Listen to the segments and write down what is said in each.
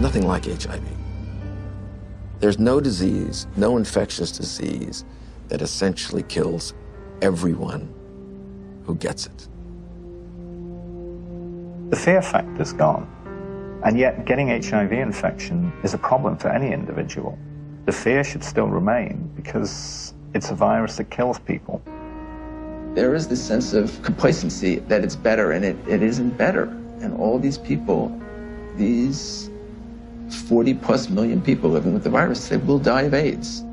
nothing like HIV. There's no disease, no infectious disease that essentially kills everyone who gets it. The fear factor's gone, and yet getting HIV infection is a problem for any individual. The fear should still remain because it's a virus that kills people. There is this sense of complacency that it's better, and it isn't better. And all these people, these 40+ million people living with the virus today will die of AIDS.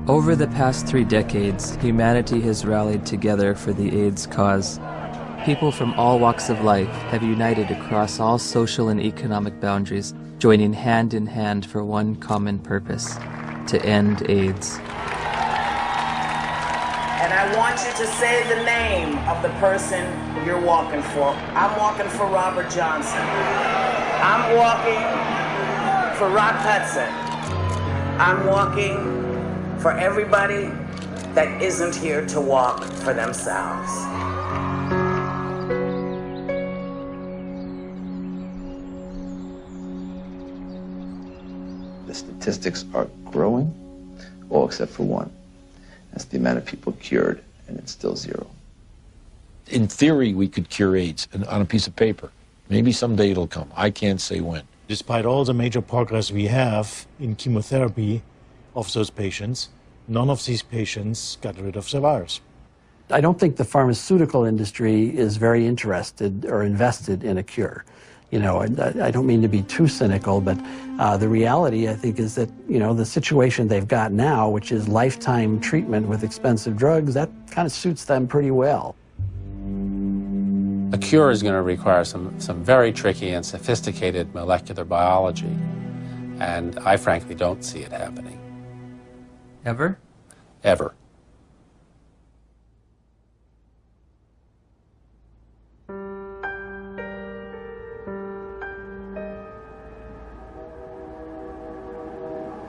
Over the past 3 decades, humanity has rallied together for the AIDS cause. People from all walks of life have united across all social and economic boundaries, joining hand in hand for one common purpose: to end AIDS. And I want you to say the name of the person you're walking for. I'm walking for Robert Johnson. I'm walking for Rock Hudson. I'm walking for everybody that isn't here to walk for themselves. The statistics are growing, all except for one. That's the amount of people cured, and it's still 0. In theory, we could cure AIDS on a piece of paper. Maybe someday it'll come. I can't say when. Despite all the major progress we have in chemotherapy of those patients, none of these patients got rid of the virus. I don't think the pharmaceutical industry is very interested or invested in a cure. You know, I don't mean to be too cynical, but the reality, I think, is that, you know, the situation they've got now, which is lifetime treatment with expensive drugs, that kind of suits them pretty well. A cure is going to require some very tricky and sophisticated molecular biology, and I frankly don't see it happening. Ever? Ever.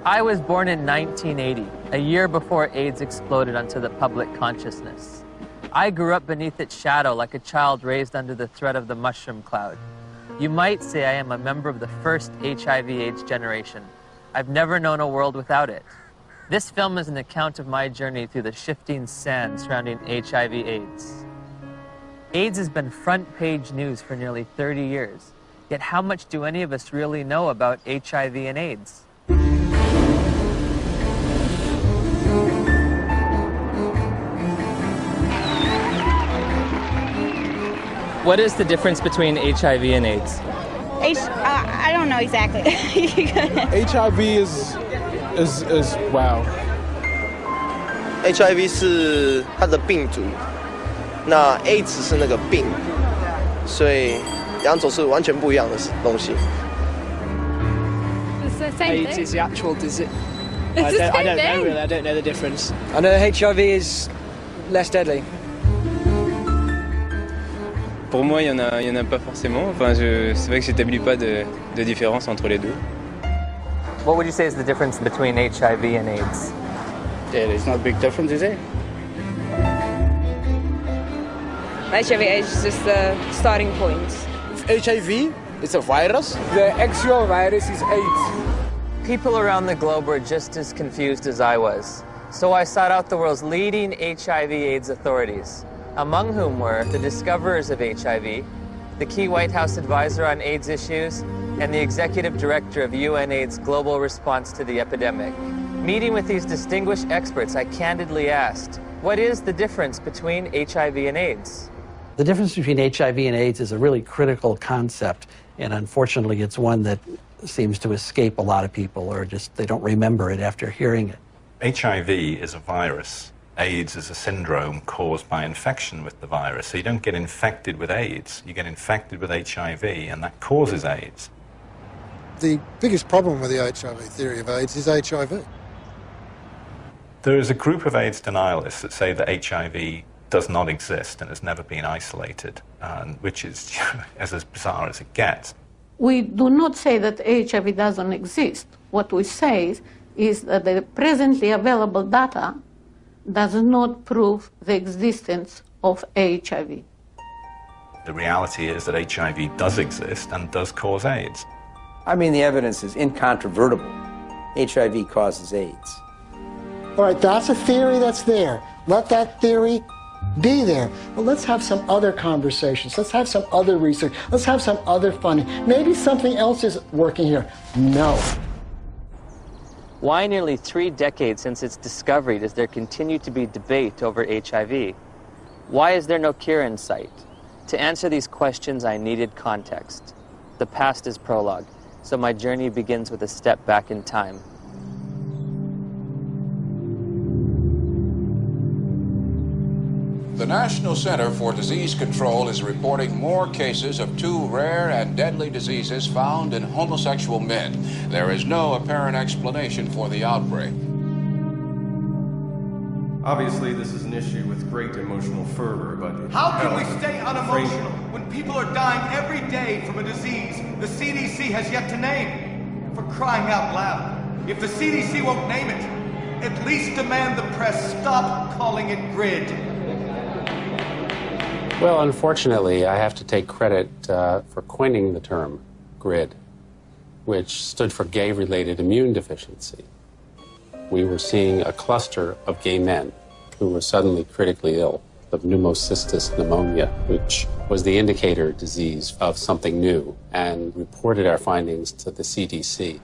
I was born in 1980, a year before AIDS exploded onto the public consciousness. I grew up beneath its shadow like a child raised under the threat of the mushroom cloud. You might say I am a member of the first HIV/AIDS generation. I've never known a world without it. This film is an account of my journey through the shifting sand surrounding HIV/AIDS. AIDS has been front-page news for nearly 30 years. Yet how much do any of us really know about HIV and AIDS? What is the difference between HIV and AIDS? I don't know exactly. HIV is wow. HIV 是它的病毒，那 AIDS 是那个病，所以两种是完全不一样的东西。It's the same AIDS thing. is the actual disease. It's the same I don't know thing. really. I don't know the difference. I know HIV is less deadly. Pour moi, il y en a pas forcément. Enfin, c'est vrai que j'établis pas de différence entre les deux. What would you say is the difference between HIV and AIDS? Yeah, there's not a big difference, is it? HIV/AIDS is just the starting point. HIV is a virus. The actual virus is AIDS. People around the globe were just as confused as I was. So I sought out the world's leading HIV/AIDS authorities, among whom were the discoverers of HIV, the key White House advisor on AIDS issues, and the executive director of UNAIDS' global response to the epidemic. Meeting with these distinguished experts, I candidly asked, what is the difference between HIV and AIDS? The difference between HIV and AIDS is a really critical concept, and unfortunately it's one that seems to escape a lot of people, or just they don't remember it after hearing it. HIV is a virus. AIDS is a syndrome caused by infection with the virus. So you don't get infected with AIDS, you get infected with HIV, and that causes AIDS. The biggest problem with the HIV theory of AIDS is HIV. There is a group of AIDS denialists that say that HIV does not exist and has never been isolated, which is as bizarre as it gets. We do not say that HIV doesn't exist. What we say is that the presently available data does not prove the existence of HIV. The reality is that HIV does exist and does cause AIDS. I mean, the evidence is incontrovertible. HIV causes AIDS. All right, that's a theory that's there. Let that theory be there. But let's have some other conversations. Let's have some other research. Let's have some other funding. Maybe something else is working here. No. Why nearly 3 decades since its discovery does there continue to be debate over HIV? Why is there no cure in sight? To answer these questions, I needed context. The past is prologue, so my journey begins with a step back in time. The National Center for Disease Control is reporting more cases of 2 rare and deadly diseases found in homosexual men. There is no apparent explanation for the outbreak. Obviously, this is an issue with great emotional fervor, but... How can we stay unemotional when people are dying every day from a disease the CDC has yet to name? For crying out loud, if the CDC won't name it, at least demand the press stop calling it GRID. Well, unfortunately, I have to take credit for coining the term GRID, which stood for gay-related immune deficiency. We were seeing a cluster of gay men who were suddenly critically ill of pneumocystis pneumonia, which was the indicator disease of something new, and reported our findings to the CDC.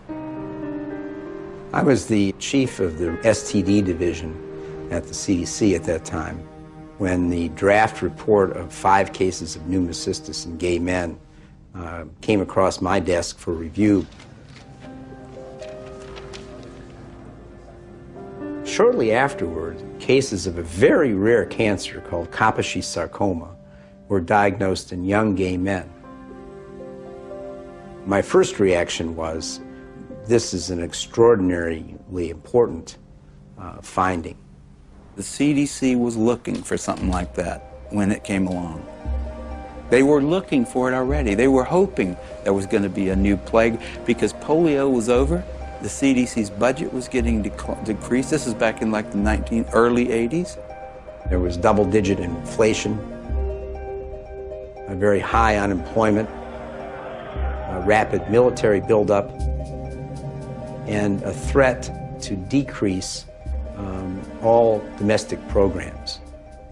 I was the chief of the STD division at the CDC at that time when the draft report of 5 cases of pneumocystis in gay men came across my desk for review. Shortly afterward, cases of a very rare cancer called Kaposi sarcoma were diagnosed in young gay men. My first reaction was, this is an extraordinarily important finding. The CDC was looking for something like that when it came along. They were looking for it already. They were hoping there was going to be a new plague because polio was over. The CDC's budget was getting decreased. This is back in like the early 80s. There was double-digit inflation, a very high unemployment, a rapid military buildup, and a threat to decrease all domestic programs.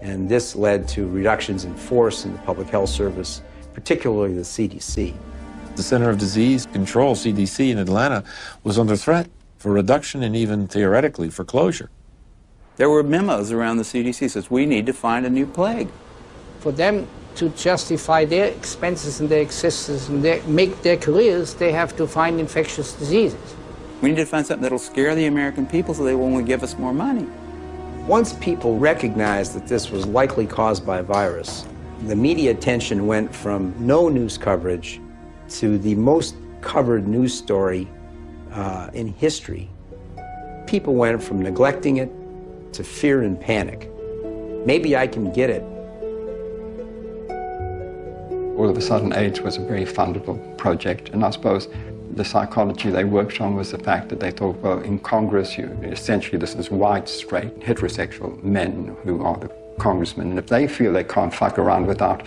And this led to reductions in force in the public health service, particularly the CDC. The Center of Disease Control, CDC, in Atlanta was under threat for reduction and even theoretically for closure. There were memos around the CDC that says, we need to find a new plague. For them to justify their expenses and their existence and make their careers, they have to find infectious diseases. We need to find something that'll scare the American people so they won't give us more money. Once people recognized that this was likely caused by a virus, the media attention went from no news coverage to the most covered news story in history. People went from neglecting it to fear and panic. Maybe I can get it. All of a sudden, AIDS was a very fundable project, and I suppose the psychology they worked on was the fact that they thought, well, in Congress, essentially this is white, straight, heterosexual men who are the congressmen, and if they feel they can't fuck around without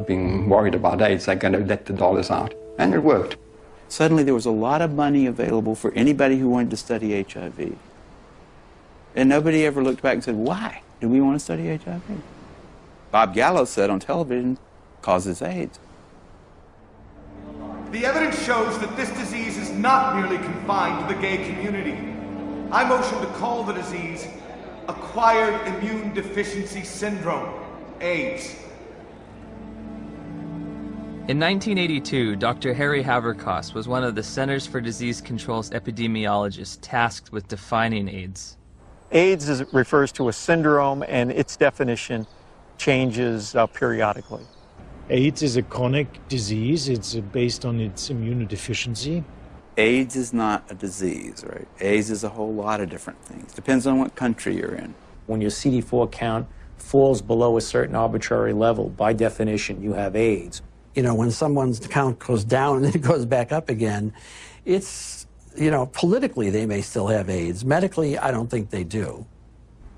being worried about AIDS, they're going to let the dollars out. And it worked. Suddenly there was a lot of money available for anybody who wanted to study HIV. And nobody ever looked back and said, why do we want to study HIV? Bob Gallo said on television, causes AIDS. The evidence shows that this disease is not merely confined to the gay community. I motion to call the disease Acquired Immune Deficiency Syndrome, AIDS. In 1982, Dr. Harry Haverkos was one of the Centers for Disease Control's epidemiologists tasked with defining AIDS. AIDS refers to a syndrome, and its definition changes periodically. AIDS is a chronic disease. It's based on its immunodeficiency. AIDS is not a disease, right? AIDS is a whole lot of different things. Depends on what country you're in. When your CD4 count falls below a certain arbitrary level, by definition, you have AIDS. You know, when someone's count goes down and then it goes back up again, it's, politically they may still have AIDS. Medically, I don't think they do.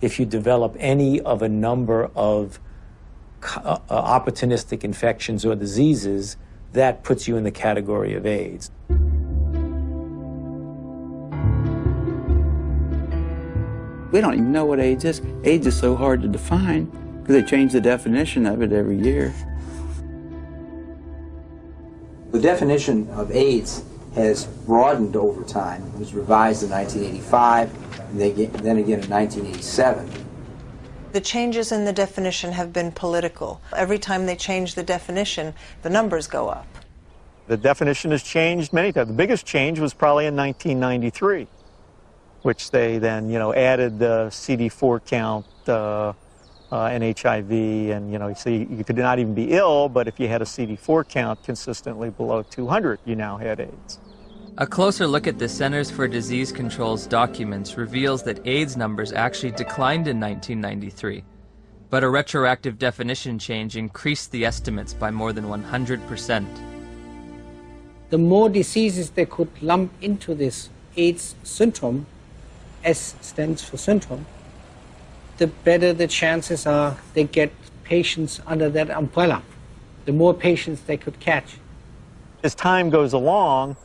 If you develop any of a number of opportunistic infections or diseases, that puts you in the category of AIDS. We don't even know what AIDS is. AIDS is so hard to define because they change the definition of it every year. The definition of AIDS has broadened over time. It was revised in 1985, and then again in 1987. The changes in the definition have been political. Every time they change the definition, the numbers go up. The definition has changed many times. The biggest change was probably in 1993, which they then, added the CD4 count and HIV, and, so you could not even be ill, but if you had a CD4 count consistently below 200, you now had AIDS. A closer look at the Centers for Disease Control's documents reveals that AIDS numbers actually declined in 1993, but a retroactive definition change increased the estimates by more than 100%. The more diseases they could lump into this AIDS syndrome, S stands for syndrome, the better the chances are they get patients under that umbrella, the more patients they could catch. As time goes along,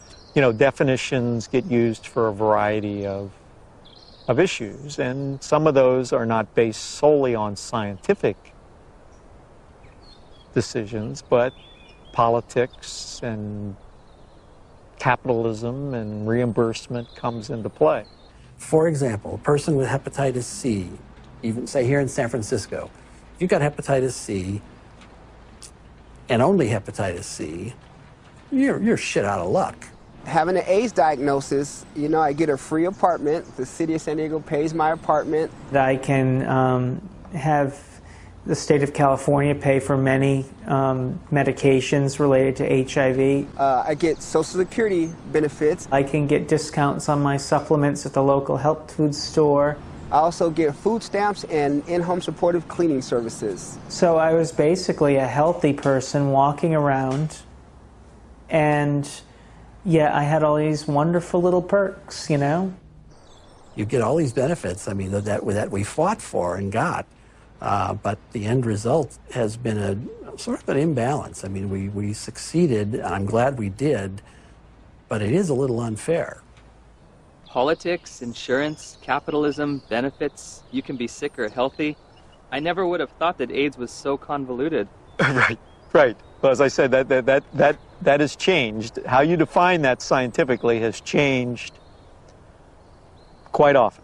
definitions get used for a variety of issues, and some of those are not based solely on scientific decisions, but politics and capitalism and reimbursement comes into play. For example, a person with hepatitis C, even say here in San Francisco, if you've got hepatitis C and only hepatitis C, you're shit out of luck. Having an AIDS diagnosis, I get a free apartment. The city of San Diego pays my apartment. I can have the state of California pay for many medications related to HIV. I get Social Security benefits. I can get discounts on my supplements at the local health food store. I also get food stamps and in-home supportive cleaning services. So I was basically a healthy person walking around, and yeah, I had all these wonderful little perks, You get all these benefits, that we fought for and got, but the end result has been a sort of an imbalance. We succeeded, and I'm glad we did, but it is a little unfair. Politics, insurance, capitalism, benefits, you can be sick or healthy. I never would have thought that AIDS was so convoluted. Right. Well, as I said, that has changed. How you define that scientifically has changed quite often,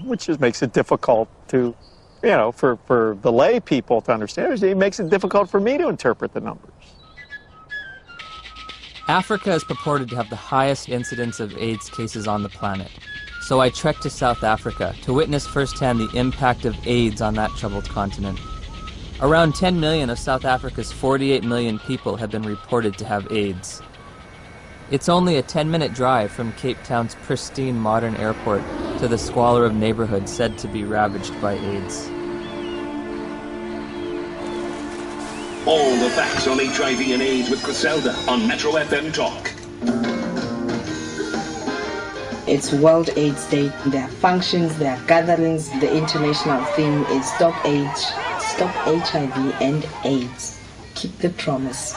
which just makes it difficult to, for the lay people to understand. It makes it difficult for me to interpret the numbers. Africa is purported to have the highest incidence of AIDS cases on the planet. So I trekked to South Africa to witness firsthand the impact of AIDS on that troubled continent. Around 10 million of South Africa's 48 million people have been reported to have AIDS. It's only a 10-minute drive from Cape Town's pristine modern airport to the squalor of neighborhoods said to be ravaged by AIDS. All the facts on HIV and AIDS with Griselda on Metro FM Talk. It's World AIDS Day. There are functions, there are gatherings. The international theme is Stop AIDS, Stop HIV and AIDS. Keep the promise.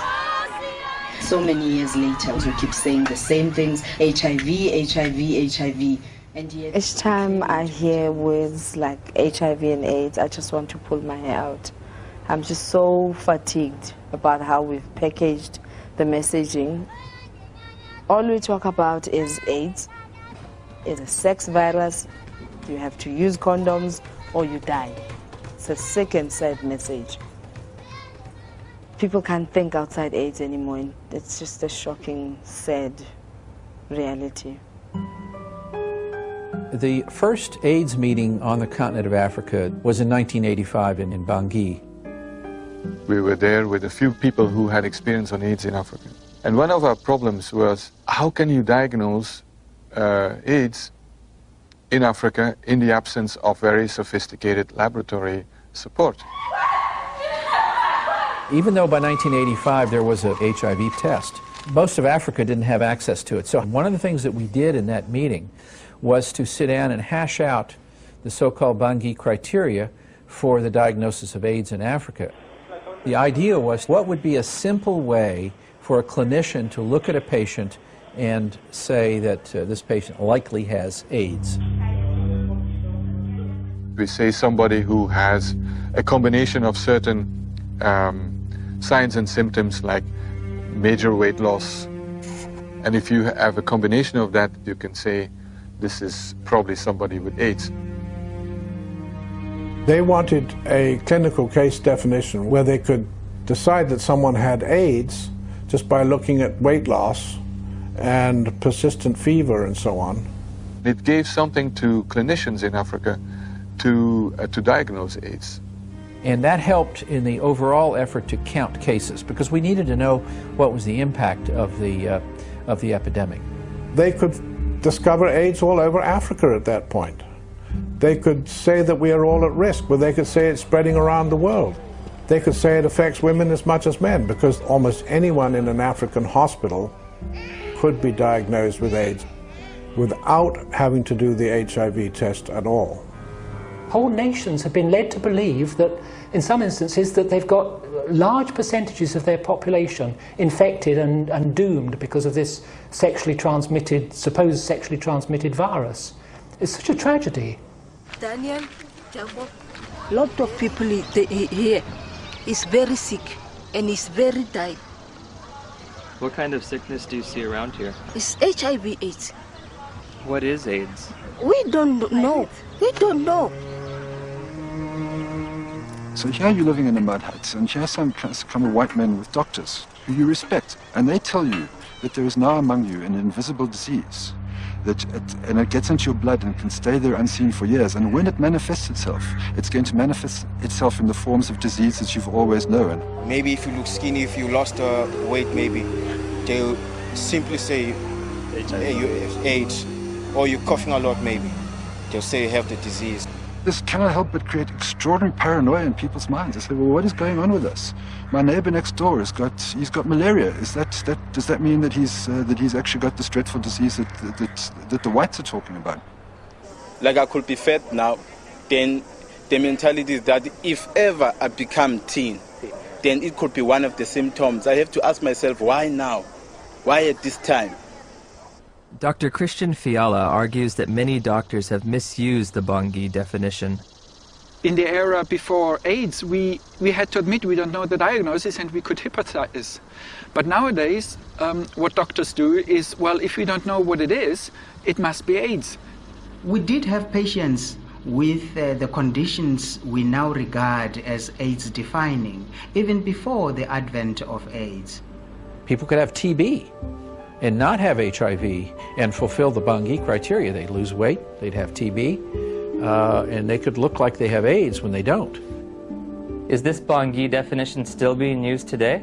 So many years later, we keep saying the same things. HIV, HIV, HIV. And yet, each time I hear words like HIV and AIDS, I just want to pull my hair out. I'm just so fatigued about how we've packaged the messaging. All we talk about is AIDS. It's a sex virus. You have to use condoms or you die. It's a sick and sad message. People can't think outside AIDS anymore. It's just a shocking, sad reality. The first AIDS meeting on the continent of Africa was in 1985 in Bangui. We were there with a few people who had experience on AIDS in Africa. And one of our problems was, how can you diagnose AIDS in Africa in the absence of very sophisticated laboratory support? Even though by 1985 there was a HIV test, most of Africa didn't have access to it. So one of the things that we did in that meeting was to sit down and hash out the so-called Bangui criteria for the diagnosis of AIDS in Africa. The idea was, what would be a simple way for a clinician to look at a patient and say that this patient likely has AIDS? We say somebody who has a combination of certain signs and symptoms like major weight loss. And if you have a combination of that, you can say this is probably somebody with AIDS. They wanted a clinical case definition where they could decide that someone had AIDS just by looking at weight loss and persistent fever and so on. It gave something to clinicians in Africa to diagnose AIDS. And that helped in the overall effort to count cases, because we needed to know what was the impact of the epidemic. They could discover AIDS all over Africa at that point. They could say that we are all at risk, but they could say it's spreading around the world. They could say it affects women as much as men, because almost anyone in an African hospital could be diagnosed with AIDS without having to do the HIV test at all. Whole nations have been led to believe that, in some instances, that they've got large percentages of their population infected and doomed because of this supposed sexually transmitted virus. It's such a tragedy. Daniel, a lot of people here is very sick and is very dying. What kind of sickness do you see around here? It's HIV AIDS. What is AIDS? We don't know. We don't know. So here you're living in a mud hut, and here some kind of white men with doctors who you respect, and they tell you that there is now among you an invisible disease, and it gets into your blood and can stay there unseen for years, and when it manifests itself, it's going to manifest itself in the forms of disease that you've always known. Maybe if you look skinny, if you lost weight, maybe they'll simply say, hey, you have AIDS, or you're coughing a lot, maybe. They'll say you have the disease. This cannot help but create extraordinary paranoia in people's minds. They say, well, what is going on with us? My neighbor next door he's got malaria. Does that mean that he's actually got this dreadful disease that the whites are talking about? Like I could be fat now, then the mentality is that if ever I become teen, then it could be one of the symptoms. I have to ask myself, why now? Why at this time? Dr. Christian Fiala argues that many doctors have misused the Bangui definition. In the era before AIDS, we had to admit we don't know the diagnosis and we could hypothesize. But nowadays, what doctors do is, well, if we don't know what it is, it must be AIDS. We did have patients with the conditions we now regard as AIDS defining, even before the advent of AIDS. People could have TB and not have HIV and fulfill the Bangui criteria. They'd lose weight, they'd have TB, and they could look like they have AIDS when they don't. Is this Bangui definition still being used today?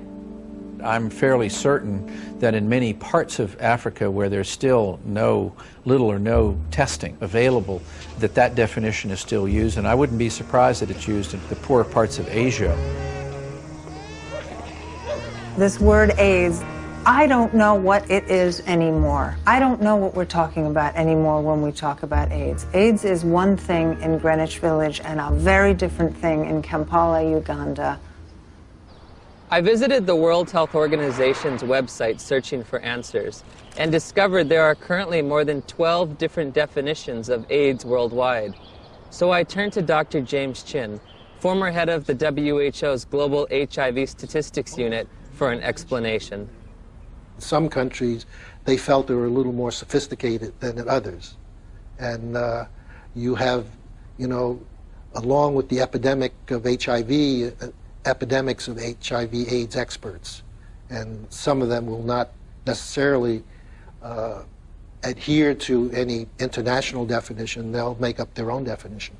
I'm fairly certain that in many parts of Africa where there's still little or no testing available, that definition is still used, and I wouldn't be surprised that it's used in the poorer parts of Asia. This word AIDS, I don't know what it is anymore. I don't know what we're talking about anymore when we talk about AIDS. AIDS is one thing in Greenwich Village and a very different thing in Kampala, Uganda. I visited the World Health Organization's website searching for answers and discovered there are currently more than 12 different definitions of AIDS worldwide. So I turned to Dr. James Chin, former head of the WHO's Global HIV Statistics Unit, for an explanation. In some countries, they felt they were a little more sophisticated than in others. And you have, along with the epidemic of HIV, epidemics of HIV/AIDS experts. And some of them will not necessarily adhere to any international definition. They'll make up their own definition.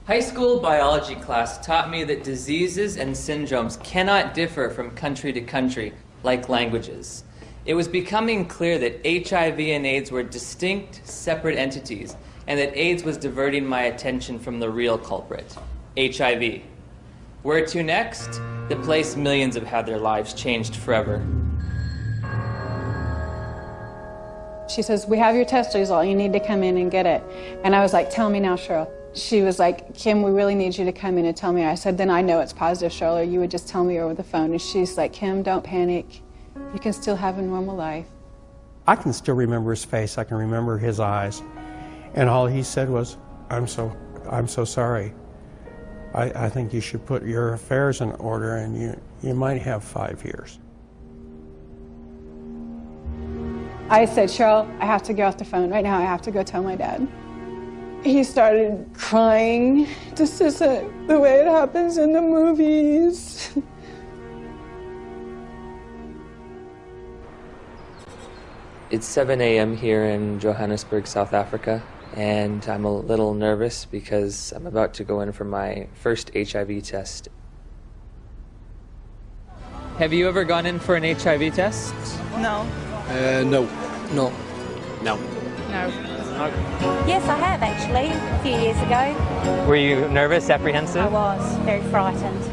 High school biology class taught me that diseases and syndromes cannot differ from country to country like languages. It was becoming clear that HIV and AIDS were distinct, separate entities, and that AIDS was diverting my attention from the real culprit, HIV. Where to next? The place millions have had their lives changed forever. She says, we have your test result, you need to come in and get it. And I was like, tell me now, Cheryl. she was like, Kim, we really need you to come in and tell me. I said, then I know it's positive, Charlotte. You would just tell me over the phone. And she's like, Kim, don't panic. You can still have a normal life. I can still remember his face. I can remember his eyes. And all he said was, I'm so sorry. I think you should put your affairs in order, and you might have 5 years. I said, Cheryl, I have to get off the phone right now. I have to go tell my dad. He started crying. This isn't the way it happens in the movies. It's 7 a.m. here in Johannesburg, South Africa, and I'm a little nervous because I'm about to go in for my first HIV test. Have you ever gone in for an HIV test? No. No. No. No. No. Yes, I have actually, a few years ago. Were you nervous, apprehensive? I was, very frightened.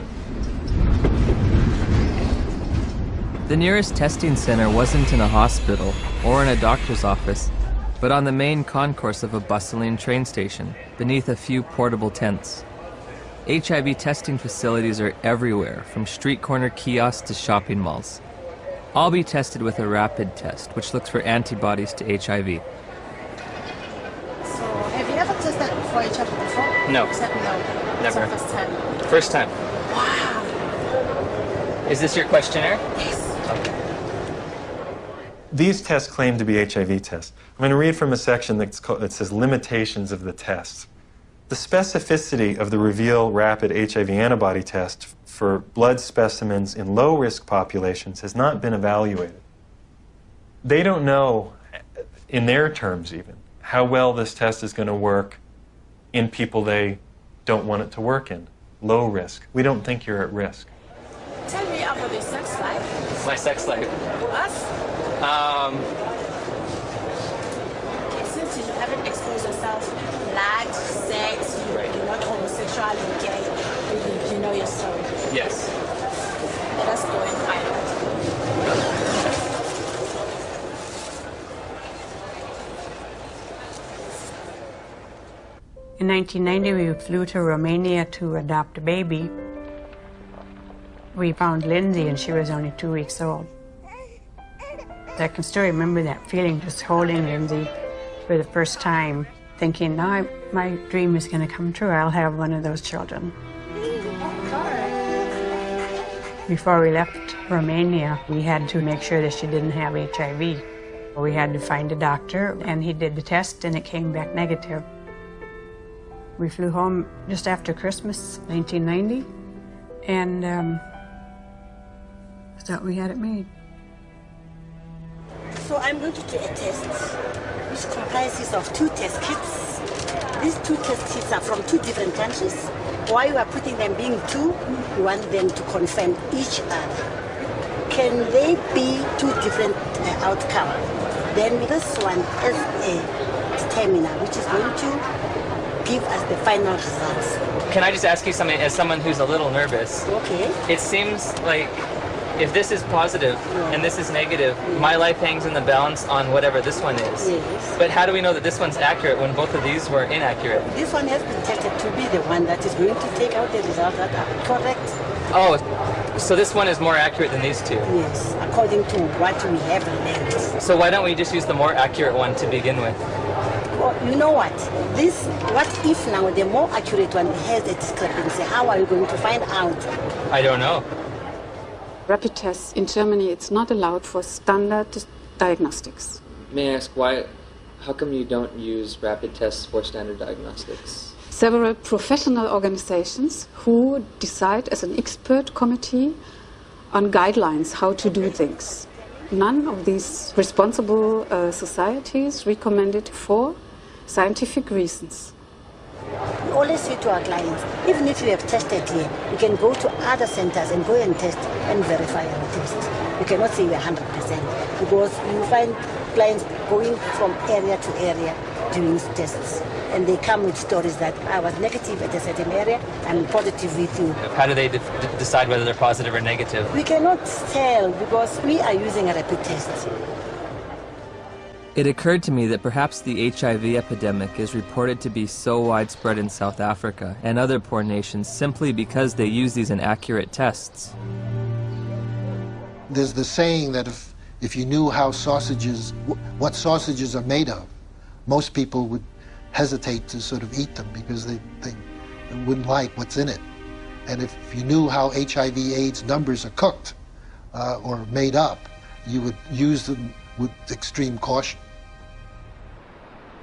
The nearest testing center wasn't in a hospital or in a doctor's office, but on the main concourse of a bustling train station, beneath a few portable tents. HIV testing facilities are everywhere, from street corner kiosks to shopping malls. I'll be tested with a rapid test, which looks for antibodies to HIV. So, have you ever tested for HIV before? No. No. Never. It's the first time. First time. Wow. Is this your questionnaire? Yes. Okay. These tests claim to be HIV tests. I'm going to read from a section that says limitations of the tests. The specificity of the Reveal Rapid HIV Antibody Test for blood specimens in low-risk populations has not been evaluated. They don't know, in their terms even, how well this test is going to work in people they don't want it to work in. Low risk. We don't think you're at risk. Tell me about your sex life. My sex life. Us? Since you haven't exposed yourself, lied, sex, you're not homosexual, you're gay, you know your story. Yes. Let us go and find out. In 1990, we flew to Romania to adopt a baby. We found Lindsay, and she was only 2 weeks old. I can still remember that feeling, just holding Lindsay for the first time, thinking, now my dream is going to come true. I'll have one of those children. Before we left Romania, we had to make sure that she didn't have HIV. We had to find a doctor, and he did the test, and it came back negative. We flew home just after Christmas, 1990, and thought we had it made. So I'm going to do a test, which comprises of 2 test kits. These 2 test kits are from 2 different countries. Why you are putting them being 2, you want them to confirm each other. Can they be 2 different outcomes? Then this one is a stamina, which is going to give us the final results. Can I just ask you something, as someone who's a little nervous? Okay. It seems like if this is positive and this is negative, my life hangs in the balance on whatever this one is. Yes. But how do we know that this one's accurate when both of these were inaccurate? This one has been tested to be the one that is going to take out the results that are correct. Oh, so this one is more accurate than these 2? Yes, according to what we have learned. So why don't we just use the more accurate one to begin with? Well, you know what? What if now the more accurate one has a discrepancy? How are you going to find out? I don't know. Rapid tests in Germany, it's not allowed for standard diagnostics. May I ask why? How come you don't use rapid tests for standard diagnostics? Several professional organizations who decide as an expert committee on guidelines how to do things. None of these responsible societies recommend it for scientific reasons. We always say to our clients, even if you have tested here, you can go to other centers and go and test and verify our tests. You cannot say we're 100% because you find clients going from area to area doing tests. And they come with stories that I was negative at a certain area, I'm positive with you. How do they decide whether they're positive or negative? We cannot tell because we are using a rapid test. It occurred to me that perhaps the HIV epidemic is reported to be so widespread in South Africa and other poor nations simply because they use these inaccurate tests. There's the saying that if you knew how sausages, what sausages are made of, most people would hesitate to sort of eat them because they wouldn't like what's in it. And if you knew how HIV/AIDS numbers are cooked or made up, you would use them with extreme caution.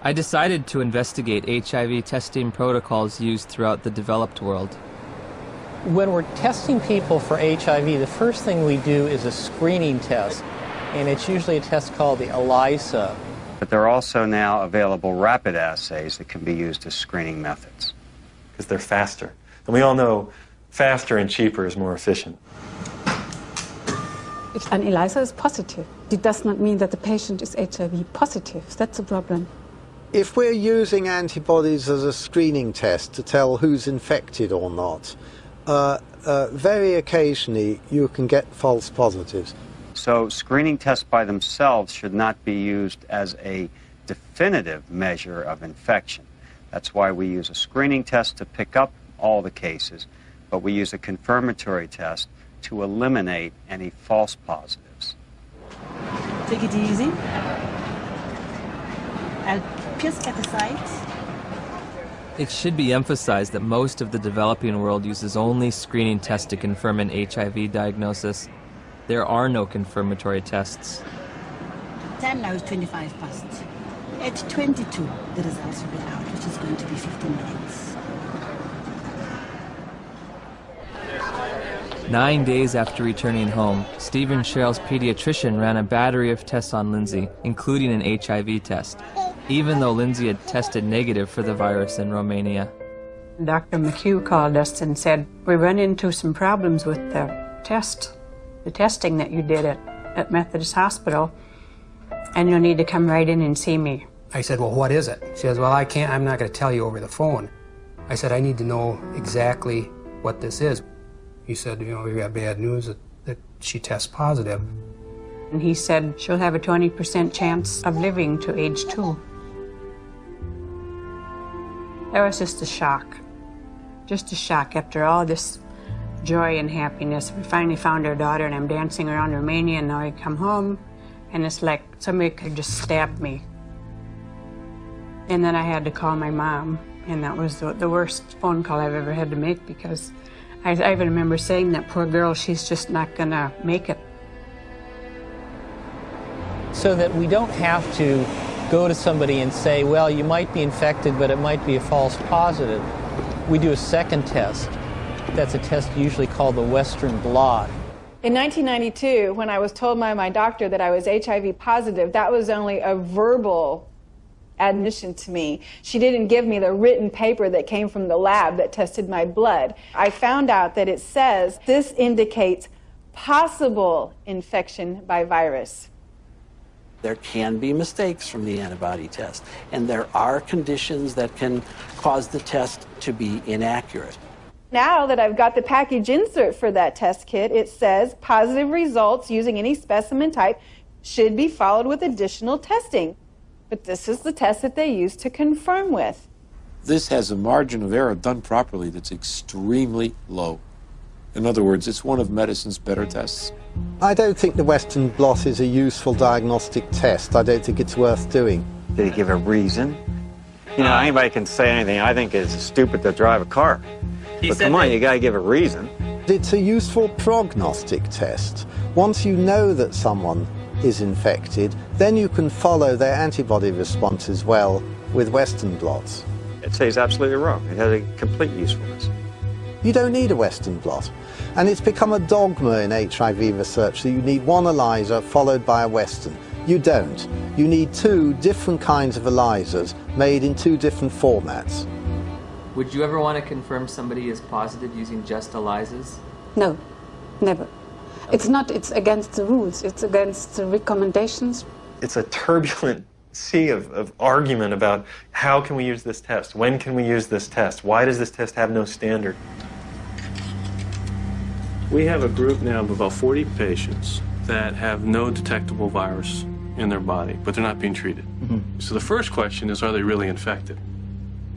I decided to investigate HIV testing protocols used throughout the developed world. When we're testing people for HIV, the first thing we do is a screening test, and it's usually a test called the ELISA. But there are also now available rapid assays that can be used as screening methods. Because they're faster. And we all know faster and cheaper is more efficient. If an ELISA is positive, it does not mean that the patient is HIV positive. That's a problem. If we're using antibodies as a screening test to tell who's infected or not, very occasionally you can get false positives. So screening tests by themselves should not be used as a definitive measure of infection. That's why we use a screening test to pick up all the cases, but we use a confirmatory test to eliminate any false positives. Take it easy. I'll pierce at the sides. It should be emphasized that most of the developing world uses only screening tests to confirm an HIV diagnosis. There are no confirmatory tests. Time now is 25 past. At 22, the results will be out, which is going to be 15 minutes. 9 days after returning home, Steve and Cheryl's pediatrician ran a battery of tests on Lindsay, including an HIV test, even though Lindsay had tested negative for the virus in Romania. Dr. McHugh called us and said, we run into some problems with the testing that you did at Methodist Hospital, and you'll need to come right in and see me. I said, well, what is it? She says, well, I'm not going to tell you over the phone. I said, I need to know exactly what this is. He said, you know, we got bad news that she tests positive. And he said she'll have a 20% chance of living to age 2. That was just a shock. Just a shock after all this joy and happiness. We finally found our daughter, and I'm dancing around Romania, and now I come home, and it's like somebody could just stab me. And then I had to call my mom, and that was the worst phone call I've ever had to make, because I even remember saying, that poor girl, she's just not gonna make it. So that we don't have to go to somebody and say, well, you might be infected, but it might be a false positive. We do a second test. That's a test usually called the Western blot. In 1992, when I was told by my doctor that I was HIV positive, that was only a verbal admission to me. She didn't give me the written paper that came from the lab that tested my blood. I found out that it says this indicates possible infection by virus. There can be mistakes from the antibody test, and there are conditions that can cause the test to be inaccurate. Now that I've got the package insert for that test kit, it says positive results using any specimen type should be followed with additional testing. But this is the test that they use to confirm with. This has a margin of error done properly that's extremely low. In other words, it's one of medicine's better tests. I don't think the Western blot is a useful diagnostic test. I don't think it's worth doing. Did he give a reason? You know, anybody can say anything. I think it's stupid to drive a car. But come on, you got to give a reason. It's a useful prognostic test. Once you know that someone is infected, then you can follow their antibody response as well with Western blots. I'd say he's absolutely wrong. It has a complete usefulness. You don't need a Western blot. And it's become a dogma in HIV research that you need one ELISA followed by a Western. You don't. You need 2 different kinds of ELISAs made in 2 different formats. Would you ever want to confirm somebody is positive using just ELISAs? No, never. It's not, it's against the rules, it's against the recommendations. It's a turbulent sea of argument about how can we use this test, when can we use this test, why does this test have no standard? We have a group now of about 40 patients that have no detectable virus. in their body, but they're not being treated. So the first question is, are they really infected?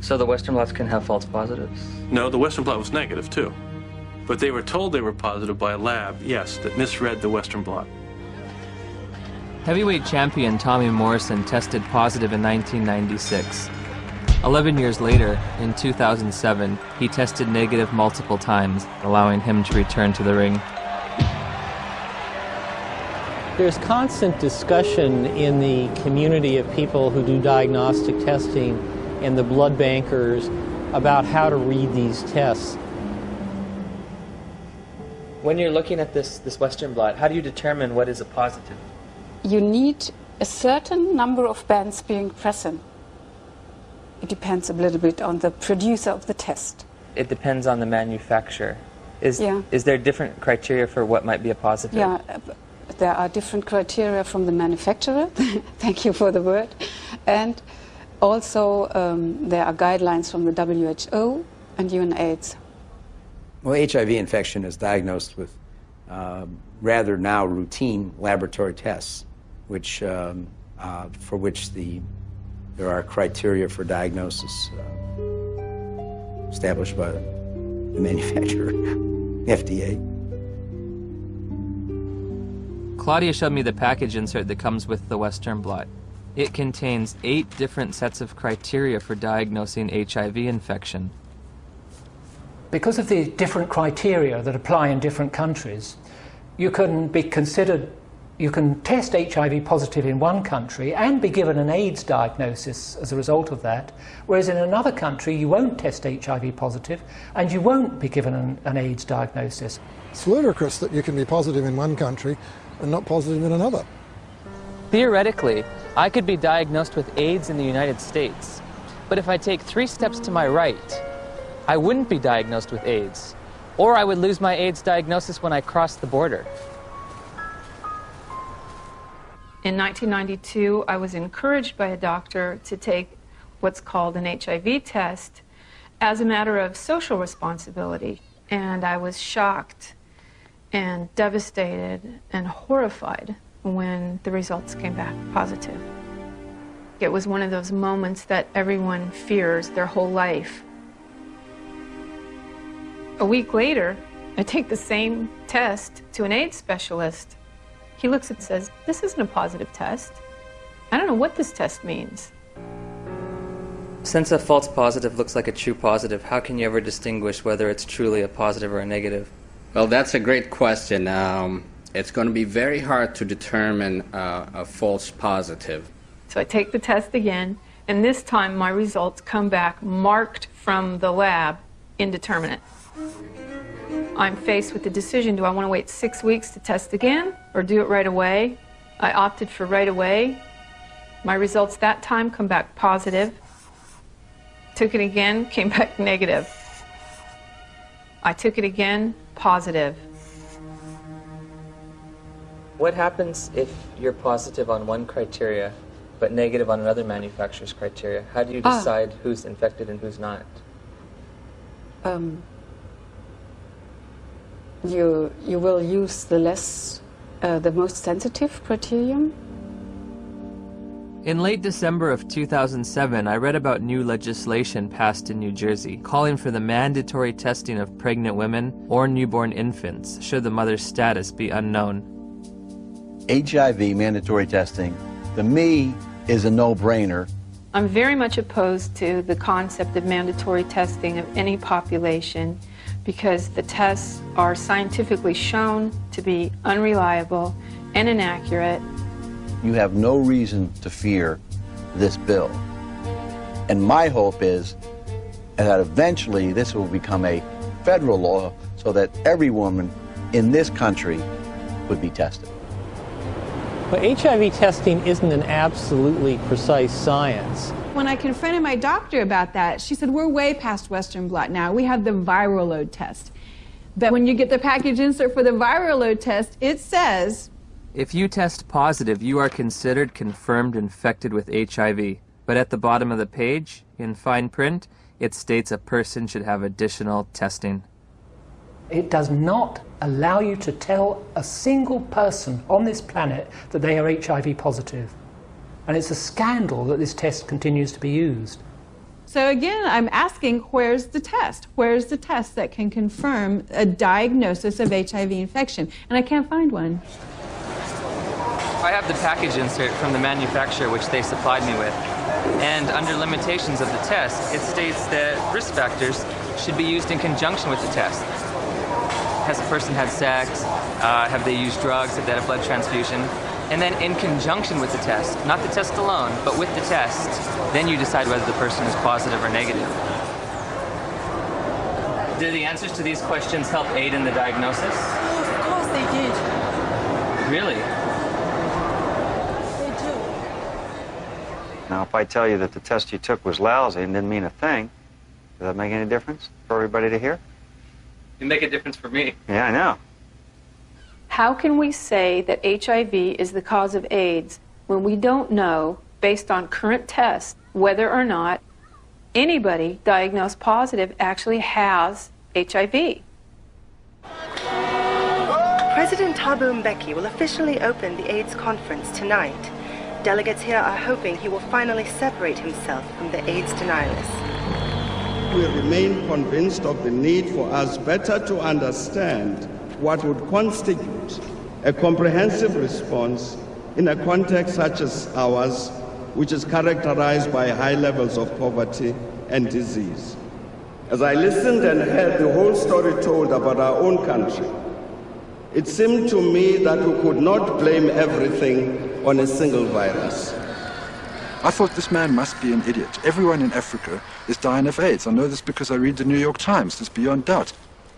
So the Western blots can have false positives? No, the Western blot was negative too. But they were told they were positive by a lab, yes, that misread the Western blot. Heavyweight champion Tommy Morrison tested positive in 1996. 11 years later, in 2007, he tested negative multiple times, allowing him to return to the ring. There's constant discussion in the community of people who do diagnostic testing and the blood bankers about how to read these tests. When you're looking at this Western blot, how do you determine what is a positive? You need a certain number of bands being present. It depends a little bit on the producer of the test. It depends on the manufacturer. Is there different criteria for what might be a positive? Yeah, there are different criteria from the manufacturer. Thank you for the word. And also there are guidelines from the WHO and UNAIDS. Well, HIV infection is diagnosed with rather now routine laboratory tests, which for which there are criteria for diagnosis established by the manufacturer, FDA. Claudia showed me the package insert that comes with the Western blot. It contains 8 different sets of criteria for diagnosing HIV infection. Because of the different criteria that apply in different countries, you can test HIV positive in one country and be given an AIDS diagnosis as a result of that, whereas in another country you won't test HIV positive and you won't be given an AIDS diagnosis. It's ludicrous that you can be positive in one country and not positive in another. Theoretically, I could be diagnosed with AIDS in the United States, but if I take 3 steps to my right, I wouldn't be diagnosed with AIDS, or I would lose my AIDS diagnosis when I crossed the border. In 1992, I was encouraged by a doctor to take what's called an HIV test as a matter of social responsibility, and I was shocked and devastated and horrified when the results came back positive. It was one of those moments that everyone fears their whole life. A week later, I take the same test to an AIDS specialist. He looks and says, "This isn't a positive test. I don't know what this test means." Since a false positive looks like a true positive, how can you ever distinguish whether it's truly a positive or a negative? Well, that's a great question. It's going to be very hard to determine a false positive. So I take the test again, and this time my results come back marked from the lab indeterminate. I'm faced with the decision, do I want to wait 6 weeks to test again or do it right away? I opted for right away. My results that time come back positive. Took it again, came back negative. I took it again, positive. What happens if you're positive on one criteria but negative on another manufacturer's criteria? How do you decide who's infected and who's not? You will use the most sensitive criterion. In late December of 2007, I read about new legislation passed in New Jersey calling for the mandatory testing of pregnant women or newborn infants should the mother's status be unknown. HIV mandatory testing, to me, is a no-brainer. I'm very much opposed to the concept of mandatory testing of any population because the tests are scientifically shown to be unreliable and inaccurate. You have no reason to fear this bill. And my hope is that eventually this will become a federal law so that every woman in this country would be tested. But HIV testing isn't an absolutely precise science. When I confronted my doctor about that, she said, we're way past Western blot now. We have the viral load test. But when you get the package insert for the viral load test, it says, if you test positive, you are considered confirmed infected with HIV. But at the bottom of the page, in fine print, it states a person should have additional testing. It does not allow you to tell a single person on this planet that they are HIV positive. And it's a scandal that this test continues to be used. So again, I'm asking, where's the test? Where's the test that can confirm a diagnosis of HIV infection? And I can't find one. I have the package insert from the manufacturer which they supplied me with. And under limitations of the test, it states that risk factors should be used in conjunction with the test. Has a person had sex? Have they used drugs? Have they had a blood transfusion? And then in conjunction with the test, not the test alone, but with the test, then you decide whether the person is positive or negative. Do the answers to these questions help aid in the diagnosis? Oh, of course they did. Really? They do. Now, if I tell you that the test you took was lousy and didn't mean a thing, does that make any difference for everybody to hear? You make a difference for me. Yeah, I know. How can we say that HIV is the cause of AIDS when we don't know, based on current tests, whether or not anybody diagnosed positive actually has HIV? President Thabo Mbeki will officially open the AIDS conference tonight. Delegates here are hoping he will finally separate himself from the AIDS denialists. We remain convinced of the need for us better to understand what would constitute a comprehensive response in a context such as ours, which is characterized by high levels of poverty and disease. As I listened and heard the whole story told about our own country, it seemed to me that we could not blame everything on a single virus. I thought this man must be an idiot. Everyone in Africa is dying of AIDS. I know this because I read the New York Times. It's beyond doubt.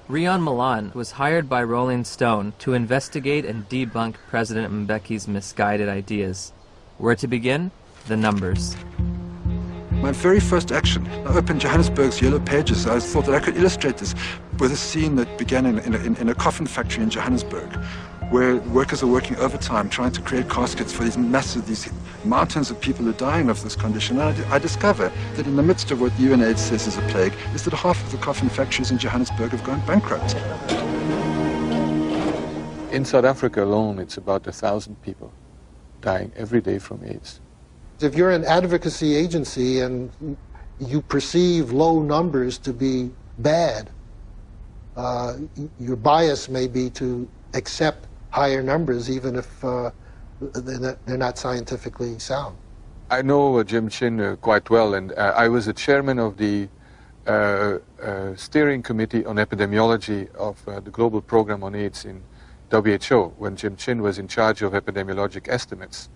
Rion Milan was hired by Rolling Stone to investigate and debunk President Mbeki's misguided ideas. Where to begin? The numbers. My very first action, I opened Johannesburg's Yellow Pages. I thought that I could illustrate this with a scene that began in a coffin factory in Johannesburg, where workers are working overtime trying to create caskets for these mountains of people who are dying of this condition. And I discover that in the midst of what UNAIDS says is a plague, is that half of the coffin factories in Johannesburg have gone bankrupt. In South Africa alone, it's about 1,000 people dying every day from AIDS. If you're an advocacy agency and you perceive low numbers to be bad, your bias may be to accept higher numbers even if they're not scientifically sound. I know Jim Chin quite well, and I was the chairman of the steering committee on epidemiology of the global program on AIDS in WHO when Jim Chin was in charge of epidemiologic estimates.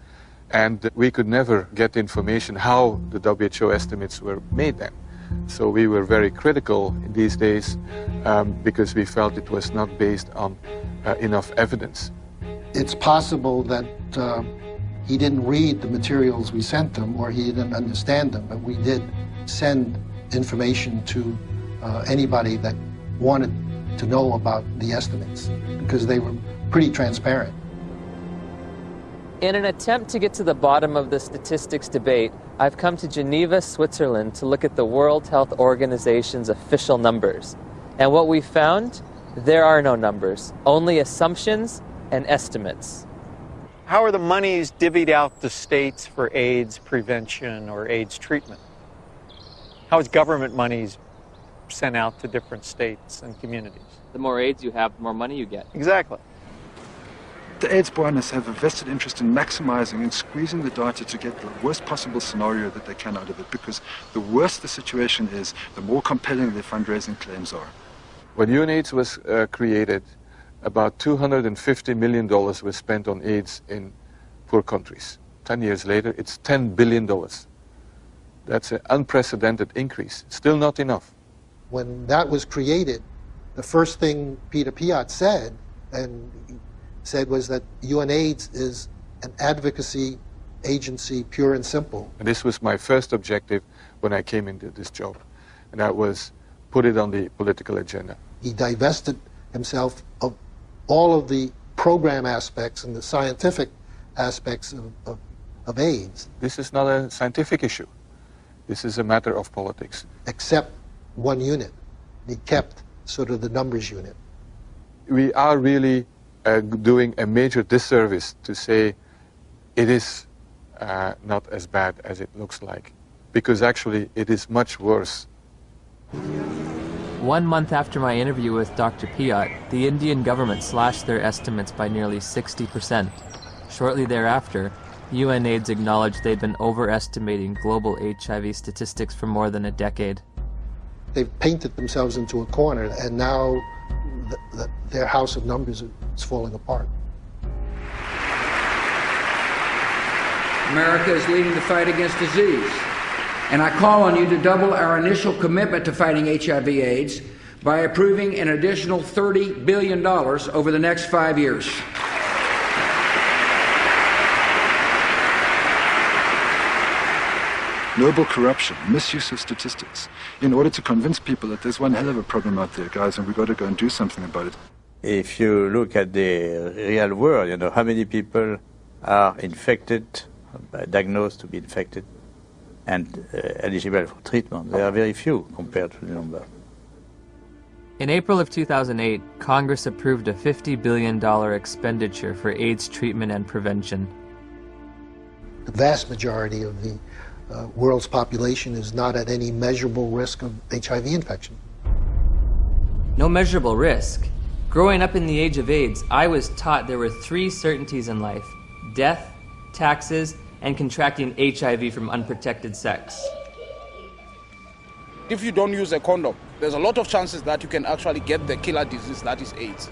And we could never get information how the WHO estimates were made then. So we were very critical in these days because we felt it was not based on enough evidence. It's possible that he didn't read the materials we sent him or he didn't understand them, but we did send information to anybody that wanted to know about the estimates because they were pretty transparent. In an attempt to get to the bottom of the statistics debate, I've come to Geneva, Switzerland to look at the World Health Organization's official numbers. And what we found? There are no numbers, only assumptions and estimates. How are the monies divvied out to states for AIDS prevention or AIDS treatment? How is government monies sent out to different states and communities? The more AIDS you have, the more money you get. Exactly. The AIDS buyers have a vested interest in maximizing and squeezing the data to get the worst possible scenario that they can out of it, because the worse the situation is, the more compelling their fundraising claims are. When UNAIDS was created, about $250 million was spent on AIDS in poor countries. 10 years later, it's $10 billion. That's an unprecedented increase. Still not enough. When that was created, the first thing Peter Piot said was that UNAIDS is an advocacy agency, pure and simple. And this was my first objective when I came into this job, and that was put it on the political agenda. He divested himself of all of the program aspects and the scientific aspects of AIDS. This is not a scientific issue. This is a matter of politics. Except one unit. He kept sort of the numbers unit. we are really doing a major disservice to say it is not as bad as it looks like, because actually it is much worse. 1 month after my interview with Dr. Piot, the Indian government slashed their estimates by nearly 60%. Shortly thereafter, UNAIDS acknowledged they'd been overestimating global HIV statistics for more than a decade. They've painted themselves into a corner, and now their house of numbers is falling apart. America is leading the fight against disease, and I call on you to double our initial commitment to fighting HIV/AIDS by approving an additional $30 billion over the next 5 years. Noble corruption, misuse of statistics, in order to convince people that there's one hell of a problem out there, guys, and we've got to go and do something about it. If you look at the real world, you know, how many people are infected, diagnosed to be infected, and eligible for treatment? There are very few compared to the number. In April of 2008, Congress approved a $50 billion expenditure for AIDS treatment and prevention. The vast majority of the world's population is not at any measurable risk of HIV infection. No measurable risk. Growing up in the age of AIDS, I was taught there were 3 certainties in life: death, taxes, and contracting HIV from unprotected sex. If you don't use a condom, there's a lot of chances that you can actually get the killer disease that is AIDS.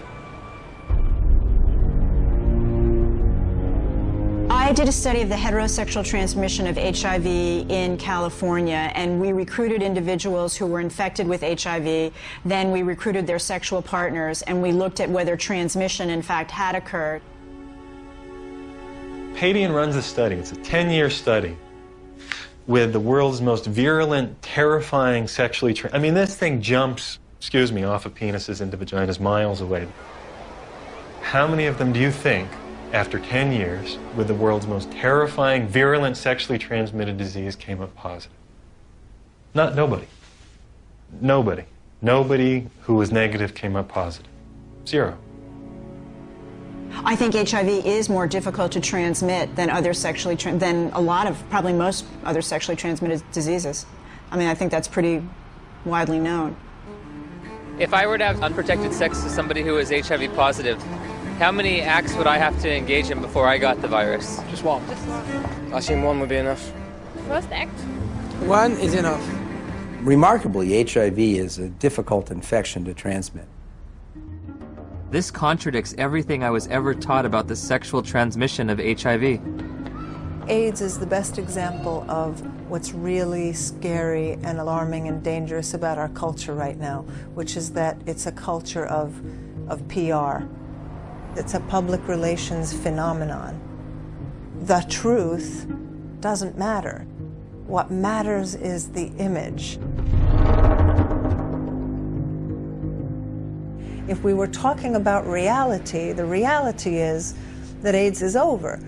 I did a study of the heterosexual transmission of HIV in California, and we recruited individuals who were infected with HIV. Then we recruited their sexual partners, and we looked at whether transmission, in fact, had occurred. Padian runs a study. It's a 10-year study with the world's most virulent, terrifying sexually... I mean, this thing jumps, off of penises into vaginas miles away. How many of them do you think, after 10 years, with the world's most terrifying, virulent, sexually transmitted disease, came up positive? Nobody. Nobody. Nobody who was negative came up positive. 0. I think HIV is more difficult to transmit than probably most other sexually transmitted diseases. I mean, I think that's pretty widely known. If I were to have unprotected sex with somebody who is HIV positive, how many acts would I have to engage in before I got the virus? Just one. I think one would be enough. First act? 1 is enough. Remarkably, HIV is a difficult infection to transmit. This contradicts everything I was ever taught about the sexual transmission of HIV. AIDS is the best example of what's really scary and alarming and dangerous about our culture right now, which is that it's a culture of PR. It's a public relations phenomenon. The truth doesn't matter. What matters is the image. If we were talking about reality, the reality is that AIDS is over.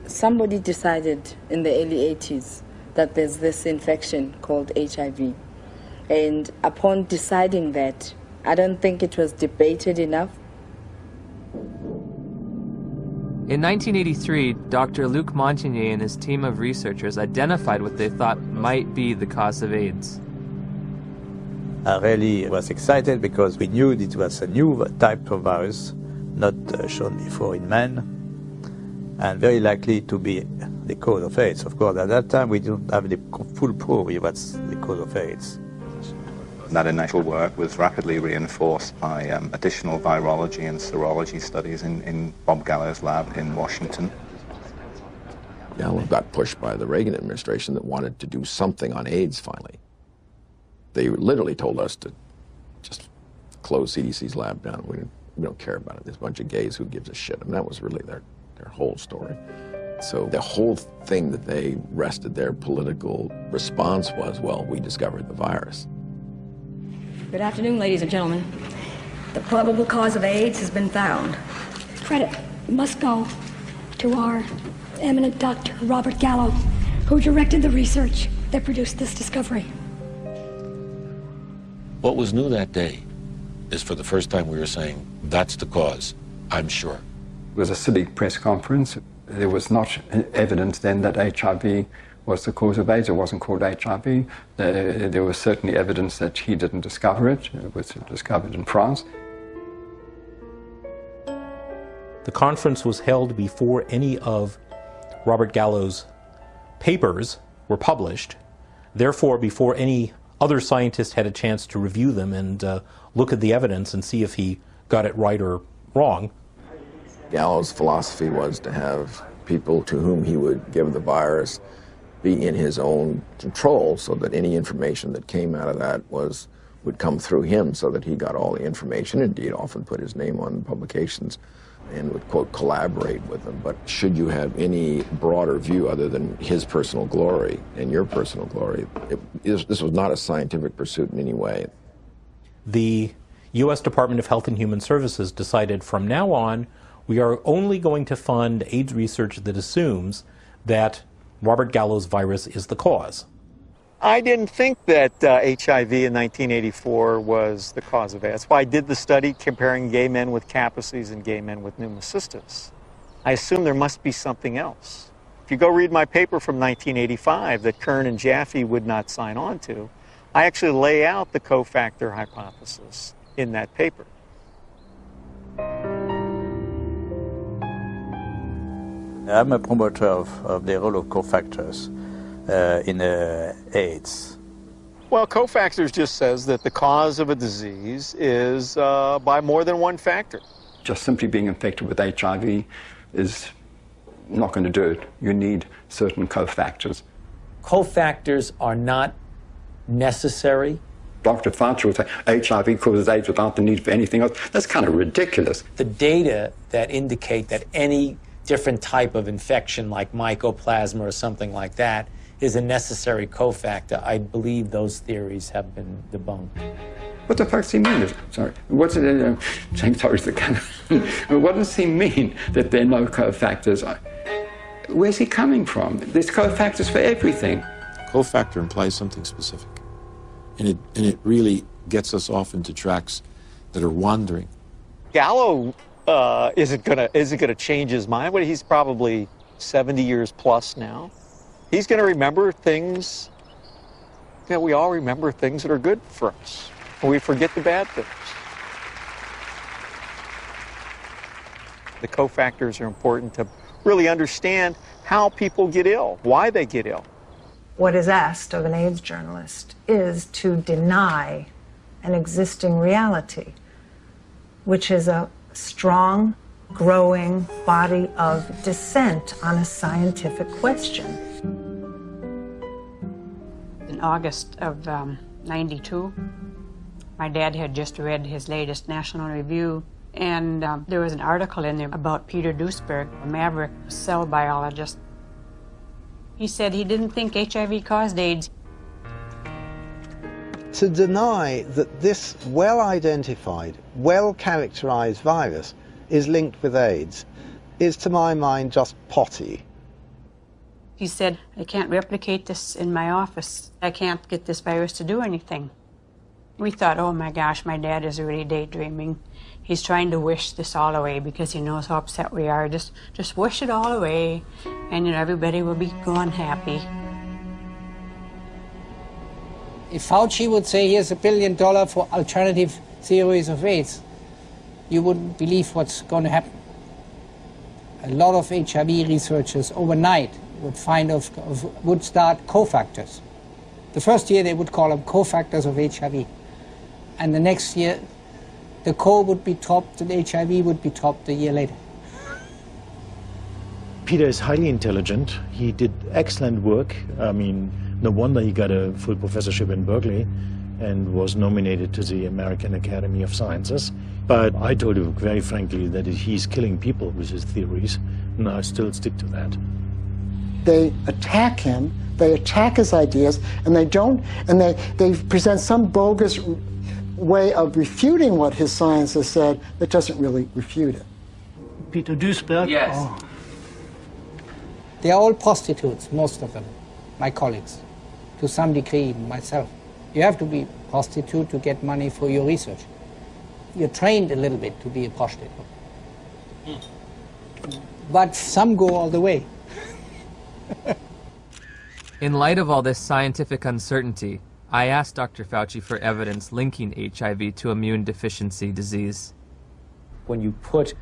Somebody decided in the early 80s that there's this infection called HIV. And upon deciding that, I don't think it was debated enough. In 1983, Dr. Luc Montagnier and his team of researchers identified what they thought might be the cause of AIDS. I really was excited because we knew it was a new type of virus, not shown before in men, and very likely to be the cause of AIDS. Of course, at that time, we didn't have the full proof of what's the cause of AIDS. That initial work was rapidly reinforced by additional virology and serology studies in Bob Gallo's lab in Washington. Gallo got pushed by the Reagan administration that wanted to do something on AIDS finally. They literally told us to just close CDC's lab down. We don't care about it. There's a bunch of gays, who gives a shit? I mean, that was really their whole story. So the whole thing that they rested their political response was, well, we discovered the virus. Good afternoon, ladies and gentlemen. The probable cause of AIDS has been found. Credit must go to our eminent Dr. Robert Gallo, who directed the research that produced this discovery. What was new that day is for the first time we were saying, that's the cause, I'm sure. It was a silly press conference. There was not evidence then that HIV was the cause of AIDS. It wasn't called HIV. There was certainly evidence that he didn't discover it. It was discovered in France. The conference was held before any of Robert Gallo's papers were published. Therefore, before any other scientist had a chance to review them and look at the evidence and see if he got it right or wrong. Gallo's philosophy was to have people to whom he would give the virus be in his own control, so that any information that came out of that would come through him, so that he got all the information. Indeed, often put his name on publications and would, quote, collaborate with them. But should you have any broader view other than his personal glory and your personal glory, this was not a scientific pursuit in any way. The U.S. Department of Health and Human Services decided from now on, we are only going to fund AIDS research that assumes that Robert Gallo's virus is the cause. I didn't think that HIV in 1984 was the cause of AIDS. That's why I did the study comparing gay men with Kaposi's and gay men with pneumocystis. I assumed there must be something else. If you go read my paper from 1985 that Kern and Jaffe would not sign on to, I actually lay out the cofactor hypothesis in that paper. I'm a promoter of the role of cofactors in AIDS. Well, cofactors just says that the cause of a disease is by more than one factor. Just simply being infected with HIV is not going to do it. You need certain cofactors. Cofactors are not necessary. Dr. Fauci would say HIV causes AIDS without the need for anything else. That's kind of ridiculous. The data that indicate that any different type of infection like mycoplasma or something like that is a necessary cofactor, I believe those theories have been debunked. What the fuck does he mean? Sorry. What's it? What does he mean that there are no cofactors? Where's he coming from? There's cofactors for everything. Cofactor implies something specific. And it really gets us off into tracks that are wandering. Gallo isn't gonna change his mind. He's probably 70 years plus now. He's gonna remember things. We all remember things that are good for us, and we forget the bad things. The cofactors are important to really understand how people get ill, why they get ill. What is asked of an AIDS journalist is to deny an existing reality, which is a strong, growing body of dissent on a scientific question. In August of '92, my dad had just read his latest National Review, and there was an article in there about Peter Duesberg, a maverick cell biologist. He said he didn't think HIV caused AIDS. To deny that this well-identified, well-characterized virus is linked with AIDS is, to my mind, just potty. He said, I can't replicate this in my office. I can't get this virus to do anything. We thought, oh my gosh, my dad is really daydreaming. He's trying to wish this all away because he knows how upset we are. Just wish it all away, and everybody will be gone happy. If Fauci would say, here's $1 billion for alternative theories of AIDS, you wouldn't believe what's going to happen. A lot of HIV researchers overnight would would start cofactors. The first year they would call them cofactors of HIV. And the next year, the co would be topped and HIV would be topped a year later. Peter is highly intelligent. He did excellent work. I mean, no wonder he got a full professorship in Berkeley and was nominated to the American Academy of Sciences. But I told you very frankly that he's killing people with his theories, and I still stick to that. They attack him, they attack his ideas, and they present some bogus way of refuting what his science has said that doesn't really refute it. Peter Duesberg? Yes. Oh. They are all prostitutes, most of them, my colleagues, to some degree, myself. You have to be a prostitute to get money for your research. You're trained a little bit to be a prostitute. But some go all the way. In light of all this scientific uncertainty, I asked Dr. Fauci for evidence linking HIV to immune deficiency disease. When you put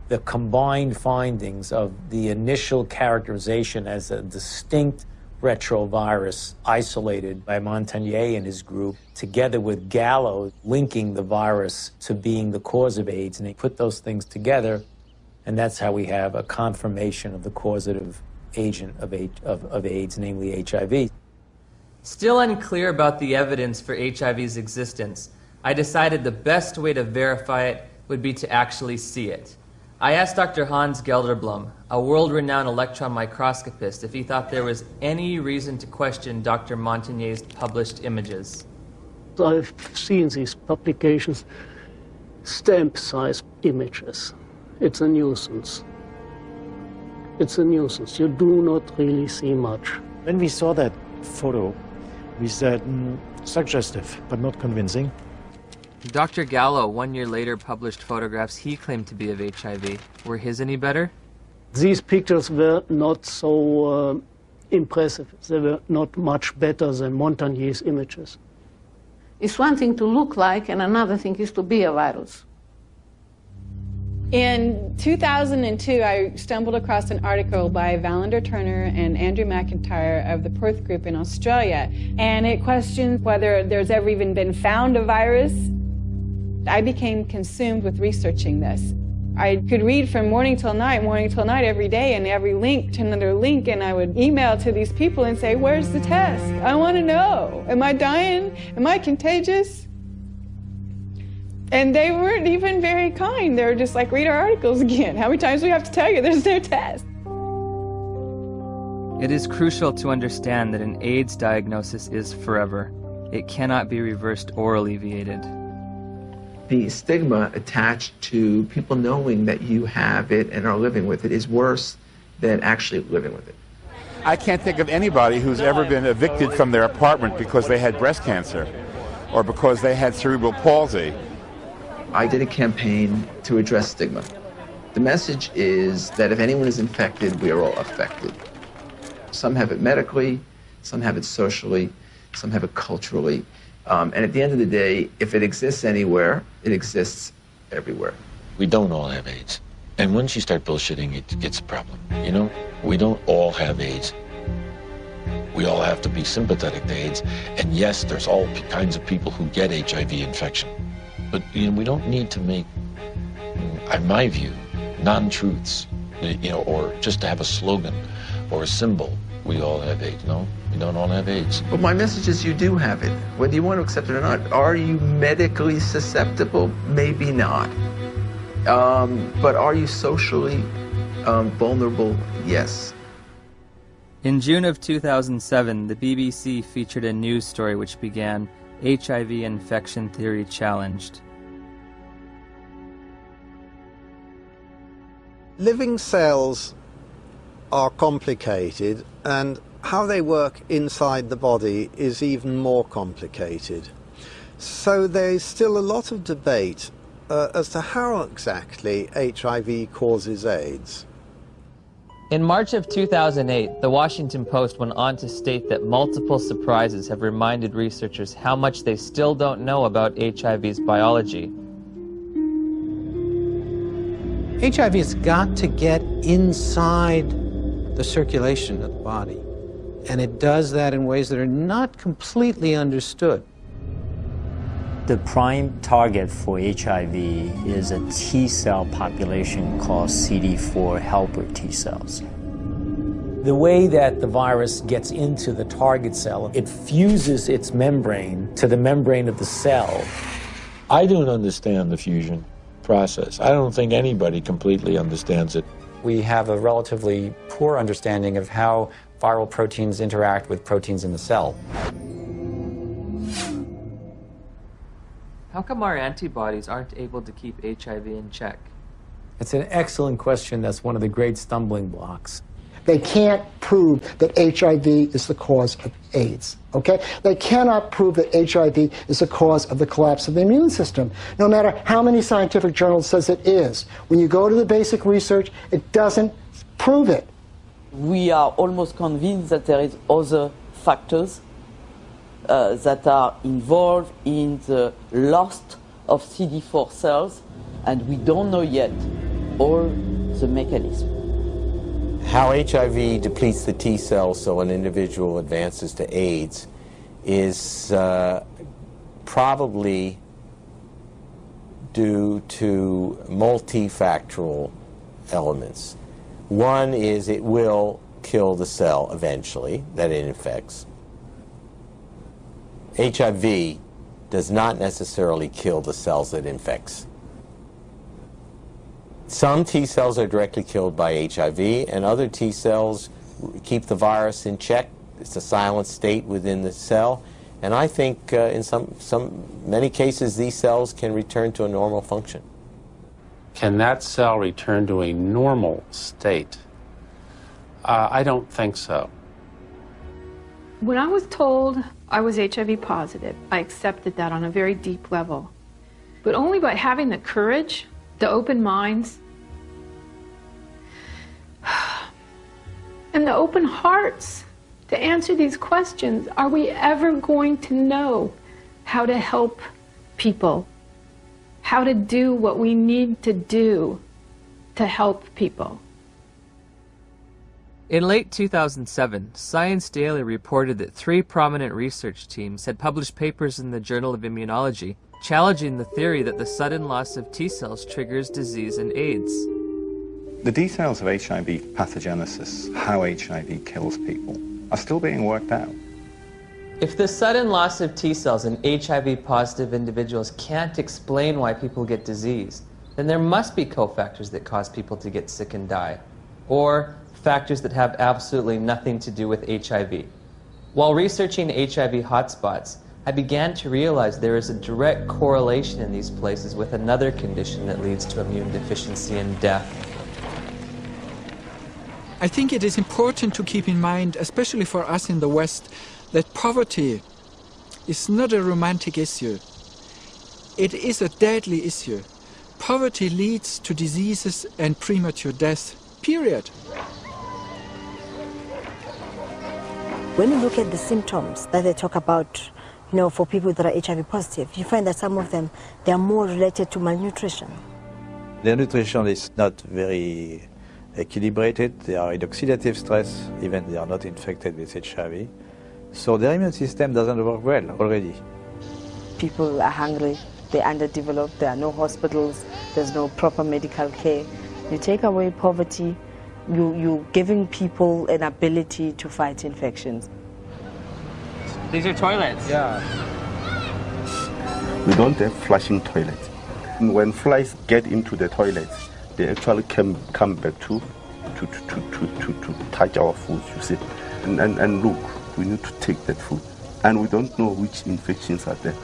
the combined findings of the initial characterization as a distinct retrovirus isolated by Montagnier and his group, together with Gallo linking the virus to being the cause of AIDS, and they put those things together, and that's how we have a confirmation of the causative agent of AIDS, namely HIV. Still unclear about the evidence for HIV's existence, I decided the best way to verify it would be to actually see it. I asked Dr. Hans Gelderblum, a world-renowned electron microscopist, if he thought there was any reason to question Dr. Montagnier's published images. I've seen these publications, stamp-size images. It's a nuisance. It's a nuisance. You do not really see much. When we saw that photo, we said, suggestive, but not convincing. Dr. Gallo, 1 year later, published photographs he claimed to be of HIV. Were his any better? These pictures were not so impressive. They were not much better than Montagnier's images. It's one thing to look like, and another thing is to be a virus. In 2002, I stumbled across an article by Valander Turner and Andrew McIntyre of the Perth Group in Australia, and it questioned whether there's ever even been found a virus. I became consumed with researching this. I could read from morning till night every day, and every link to another link, and I would email to these people and say, where's the test? I want to know. Am I dying? Am I contagious? And they weren't even very kind. They were just like, read our articles again. How many times do we have to tell you there's no test? It is crucial to understand that an AIDS diagnosis is forever. It cannot be reversed or alleviated. The stigma attached to people knowing that you have it and are living with it is worse than actually living with it. I can't think of anybody who's ever been evicted from their apartment because they had breast cancer or because they had cerebral palsy. I did a campaign to address stigma. The message is that if anyone is infected, we are all affected. Some have it medically, some have it socially, some have it culturally. And at the end of the day, if it exists anywhere, it exists everywhere. We don't all have AIDS. And once you start bullshitting, it gets a problem. You know, we don't all have AIDS. We all have to be sympathetic to AIDS. And yes, there's all kinds of people who get HIV infection. But you know, we don't need to make, in my view, non-truths, you know, or just to have a slogan or a symbol. We all have AIDS. No, we don't all have AIDS. But my message is you do have it, whether you want to accept it or not. Are you medically susceptible? Maybe not. But are you socially vulnerable? Yes. In June of 2007, the BBC featured a news story which began, HIV infection theory challenged. Living cells are complicated, and how they work inside the body is even more complicated. So there's still a lot of debate as to how exactly HIV causes AIDS. In March of 2008, the Washington Post went on to state that multiple surprises have reminded researchers how much they still don't know about HIV's biology. HIV has got to get inside the circulation of the body, and it does that in ways that are not completely understood. The prime target for HIV is a T cell population called CD4 helper T cells. The way that the virus gets into the target cell, it fuses its membrane to the membrane of the cell. I don't understand the fusion process. I don't think anybody completely understands it. We have a relatively poor understanding of how viral proteins interact with proteins in the cell. How come our antibodies aren't able to keep HIV in check? It's an excellent question. That's one of the great stumbling blocks. They can't prove that HIV is the cause of AIDS. Okay? They cannot prove that HIV is the cause of the collapse of the immune system, no matter how many scientific journals says it is. When you go to the basic research, it doesn't prove it. We are almost convinced that there is other factors that are involved in the loss of CD4 cells, and we don't know yet all the mechanism. How HIV depletes the T cells so an individual advances to AIDS is probably due to multifactorial elements. One is it will kill the cell eventually that it infects. HIV does not necessarily kill the cells it infects. Some T cells are directly killed by HIV, and other T cells keep the virus in check. It's a silent state within the cell, and I think in many cases these cells can return to a normal function. Can that cell return to a normal state? I don't think so. When I was told I was HIV positive, I accepted that on a very deep level. But only by having the courage, the open minds, and the open hearts to answer these questions are we ever going to know how to help people, how to do what we need to do to help people. In late 2007, Science Daily reported that 3 prominent research teams had published papers in the Journal of Immunology challenging the theory that the sudden loss of T cells triggers disease and AIDS. The details of HIV pathogenesis, how HIV kills people, are still being worked out. If the sudden loss of T cells in HIV-positive individuals can't explain why people get disease, then there must be cofactors that cause people to get sick and die, or factors that have absolutely nothing to do with HIV. While researching HIV hotspots, I began to realize there is a direct correlation in these places with another condition that leads to immune deficiency and death. I think it is important to keep in mind, especially for us in the West, that poverty is not a romantic issue. It is a deadly issue. Poverty leads to diseases and premature death, period. When you look at the symptoms that they talk about, for people that are HIV positive, you find that some of them, they are more related to malnutrition. Their nutrition is not very equilibrated. They are in oxidative stress, even they are not infected with HIV. So their immune system doesn't work well already. People are hungry, they're underdeveloped, there are no hospitals, there's no proper medical care. You take away poverty, you're giving people an ability to fight infections. These are toilets? Yeah. We don't have flushing toilets. When flies get into the toilets, they actually come back to touch our food, you see. And look, we need to take that food. And we don't know which infections are there.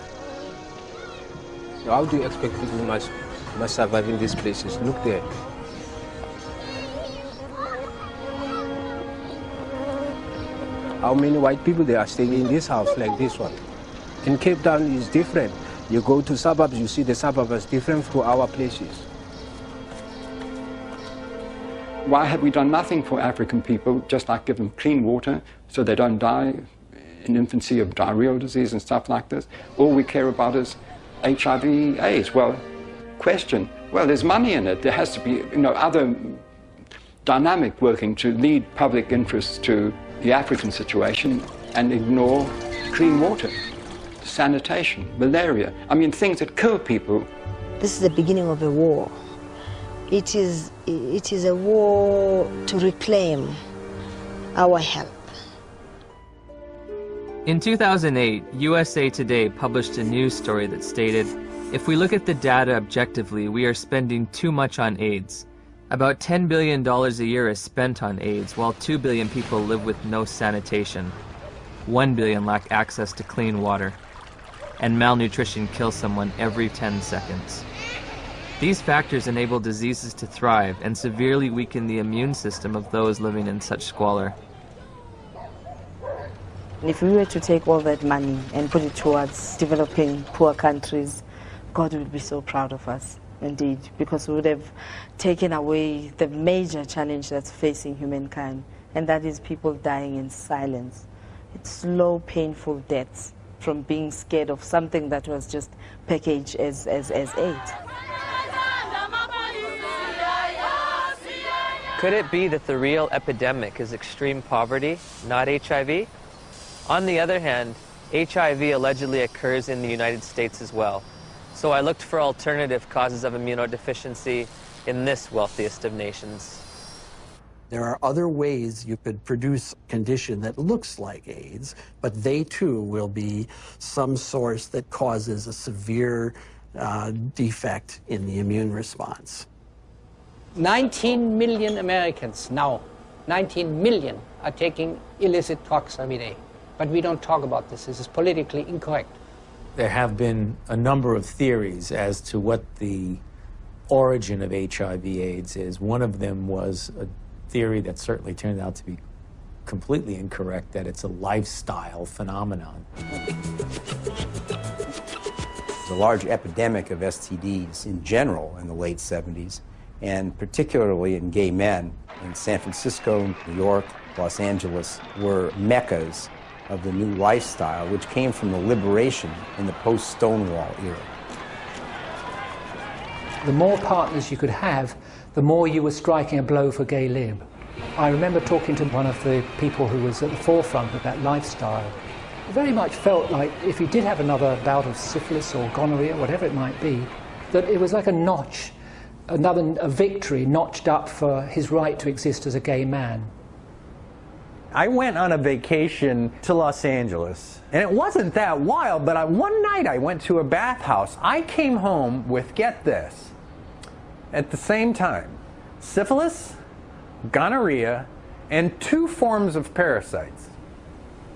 So how do you expect people must survive in these places? Look there. How many white people they are staying in this house like this one? In Cape Town is different. You go to suburbs, you see the suburbs is different from our places. Why have we done nothing for African people, just like give them clean water so they don't die in infancy of diarrheal disease and stuff like this? All we care about is HIV, AIDS. Well, question, well, there's money in it. There has to be, other dynamic working to lead public interest to the African situation and ignore clean water, sanitation, malaria. I mean, things that kill people. This is the beginning of a war. It is a war to reclaim our health. In 2008, USA Today published a news story that stated, if we look at the data objectively, we are spending too much on AIDS. About $10 billion a year is spent on AIDS, while 2 billion people live with no sanitation. 1 billion lack access to clean water. And malnutrition kills someone every 10 seconds. These factors enable diseases to thrive and severely weaken the immune system of those living in such squalor. If we were to take all that money and put it towards developing poor countries, God would be so proud of us, indeed, because we would have taken away the major challenge that's facing humankind, and that is people dying in silence. It's slow, painful deaths from being scared of something that was just packaged as AIDS. Could it be that the real epidemic is extreme poverty, not HIV? On the other hand, HIV allegedly occurs in the United States as well. So I looked for alternative causes of immunodeficiency in this wealthiest of nations. There are other ways you could produce a condition that looks like AIDS, but they too will be some source that causes a severe defect in the immune response. 19 million Americans now, 19 million are taking illicit drugs every day. But we don't talk about this. This is politically incorrect. There have been a number of theories as to what the origin of HIV/AIDS is. One of them was a theory that certainly turned out to be completely incorrect, that it's a lifestyle phenomenon. There's a large epidemic of STDs in general in the late 70s, and particularly in gay men. In San Francisco, New York, Los Angeles were meccas of the new lifestyle, which came from the liberation in the post-Stonewall era. The more partners you could have, the more you were striking a blow for gay lib. I remember talking to one of the people who was at the forefront of that lifestyle. It very much felt like if he did have another bout of syphilis or gonorrhea, whatever it might be, that it was like a notch, a victory notched up for his right to exist as a gay man. I went on a vacation to Los Angeles, and it wasn't that wild, but one night I went to a bathhouse. I came home with, get this, at the same time, syphilis, gonorrhea, and 2 forms of parasites.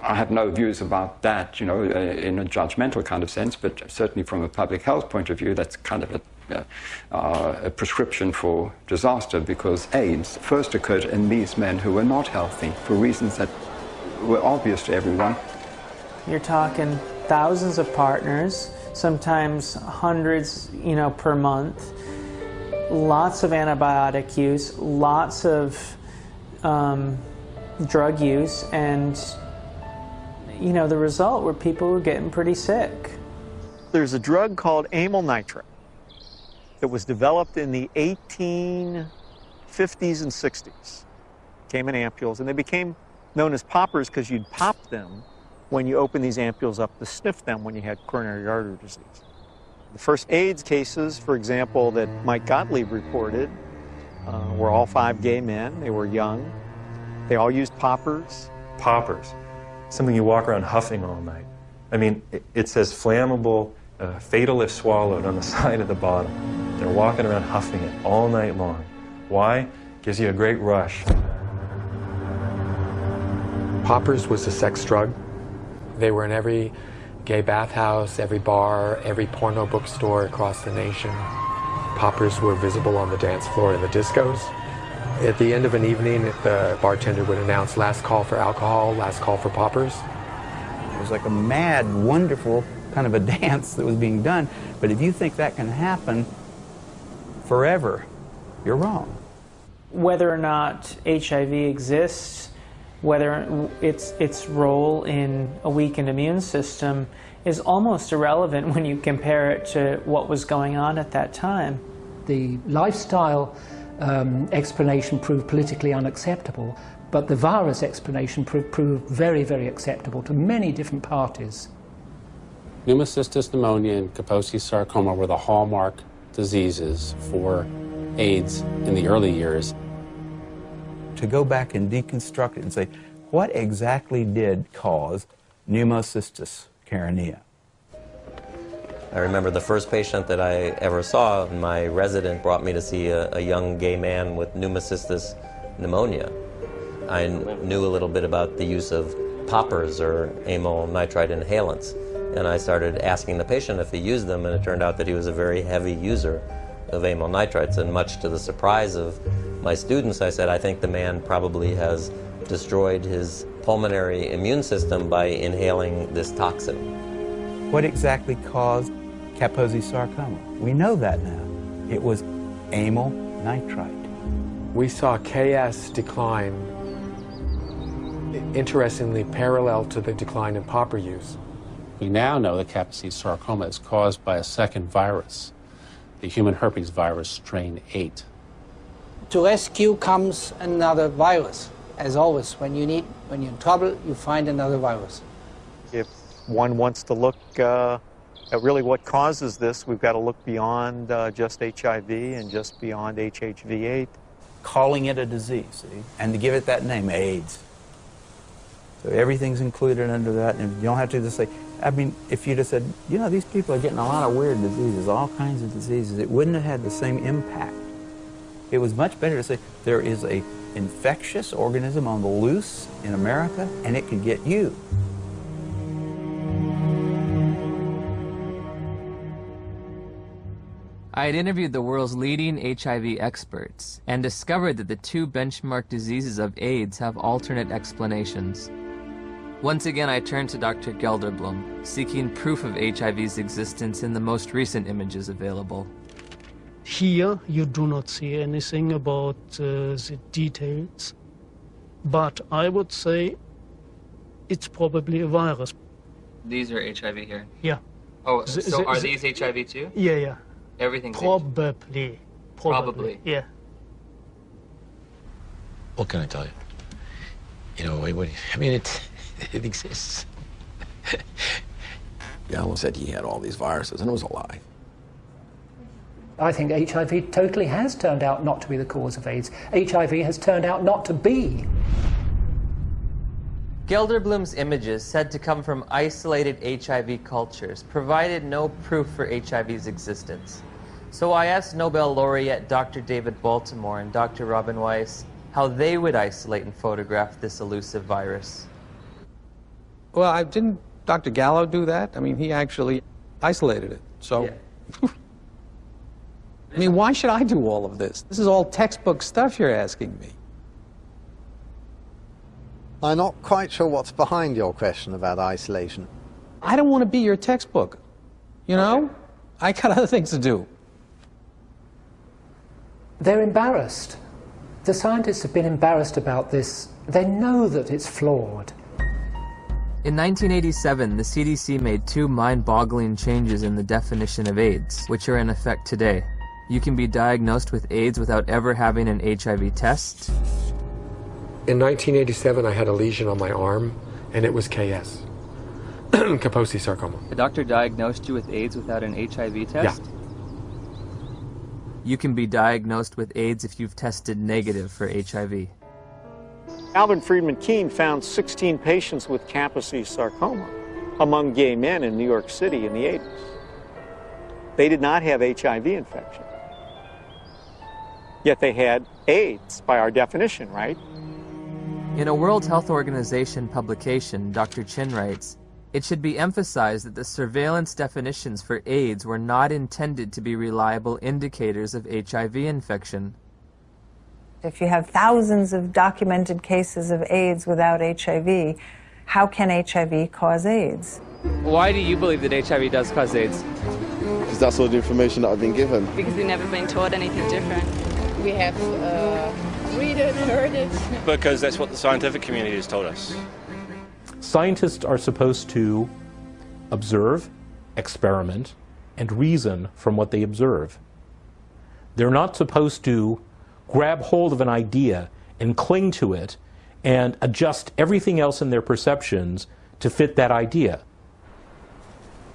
I have no views about that, you know, in a judgmental kind of sense, but certainly from a public health point of view, that's kind of a prescription for disaster, because AIDS first occurred in these men who were not healthy for reasons that were obvious to everyone. You're talking thousands of partners, sometimes hundreds, per month, lots of antibiotic use, lots of drug use, and the result were people were getting pretty sick. There's a drug called amyl nitrate that was developed in the 1850s and 60s. Came in ampules, and they became known as poppers because you'd pop them when you open these ampules up to sniff them when you had coronary artery disease. The first AIDS cases, for example, that Mike Gottlieb reported were all 5 gay men. They were young. They all used poppers. Poppers, something you walk around huffing all night. I mean, it says flammable, fatal if swallowed on the side of the bottle. They're walking around huffing it all night long. Why? Gives you a great rush. Poppers was a sex drug. They were in every gay bathhouse, every bar, every porno bookstore across the nation. Poppers were visible on the dance floor in the discos. At the end of an evening, the bartender would announce, last call for alcohol, last call for poppers. It was like a mad, wonderful kind of a dance that was being done. But if you think that can happen forever, you're wrong. Whether or not HIV exists, whether its role in a weakened immune system is almost irrelevant when you compare it to what was going on at that time. The lifestyle explanation proved politically unacceptable, but the virus explanation proved very, very acceptable to many different parties. Pneumocystis pneumonia and Kaposi's sarcoma were the hallmark diseases for AIDS in the early years. To go back and deconstruct it and say, what exactly did cause pneumocystis carinea? I remember the first patient that I ever saw, my resident brought me to see a young gay man with pneumocystis pneumonia. I knew a little bit about the use of poppers or amyl nitrite inhalants, and I started asking the patient if he used them, and it turned out that he was a very heavy user of amyl nitrites, and much to the surprise of my students, I said, I think the man probably has destroyed his pulmonary immune system by inhaling this toxin. What exactly caused Kaposi sarcoma? We know that now. It was amyl nitrite. We saw KS decline, interestingly parallel to the decline in popper use. We now know that Kaposi sarcoma is caused by a second virus, the human herpes virus strain 8. To rescue comes another virus. As always, when you're in trouble, you find another virus. If one wants to look at really what causes this, we've got to look beyond just HIV and just beyond HHV8. Calling it a disease, see? And to give it that name, AIDS. So everything's included under that, and you don't have to just say, I mean, if you'd have said, you know, these people are getting a lot of weird diseases, all kinds of diseases, it wouldn't have had the same impact. It was much better to say, there is an infectious organism on the loose in America, and it could get you. I had interviewed the world's leading HIV experts and discovered that the two benchmark diseases of AIDS have alternate explanations. Once again, I turned to Dr. Gelderblum, seeking proof of HIV's existence in the most recent images available. Here, you do not see anything about the details, but I would say it's probably a virus. These are HIV here? Yeah. Oh, so are these HIV too? Yeah, yeah. Everything's Probably. Probably. Yeah. What can I tell you? You know, I mean, it exists. Gallo said he had all these viruses, and it was a lie. I think HIV totally has turned out not to be the cause of AIDS. HIV has turned out not to be. Gelderblum's images, said to come from isolated HIV cultures, provided no proof for HIV's existence. So I asked Nobel laureate Dr. David Baltimore and Dr. Robin Weiss how they would isolate and photograph this elusive virus. Well, didn't Dr. Gallo do that? I mean, he actually isolated it, so... Yeah. I mean, why should I do all of this? This is all textbook stuff you're asking me. I'm not quite sure what's behind your question about isolation. I don't want to be your textbook, you know? I got other things to do. They're embarrassed. The scientists have been embarrassed about this. They know that it's flawed. In 1987, the CDC made two mind-boggling changes in the definition of AIDS, which are in effect today. You can be diagnosed with AIDS without ever having an HIV test. In 1987, I had a lesion on my arm, and it was KS. Kaposi sarcoma. The doctor diagnosed you with AIDS without an HIV test? Yeah. You can be diagnosed with AIDS if you've tested negative for HIV. Alvin Friedman Keene found 16 patients with Kaposi sarcoma among gay men in New York City in the 80s. They did not have HIV infection. Yet they had AIDS by our definition, right? In a World Health Organization publication, Dr. Chin writes, "It should be emphasized that the surveillance definitions for AIDS were not intended to be reliable indicators of HIV infection." If you have thousands of documented cases of AIDS without HIV, how can HIV cause AIDS? Why do you believe that HIV does cause AIDS? Because that's all the information that I've been given. Because we've never been taught anything different. We have read it, heard it. Because that's what the scientific community has told us. Scientists are supposed to observe, experiment, and reason from what they observe. They're not supposed to grab hold of an idea and cling to it and adjust everything else in their perceptions to fit that idea.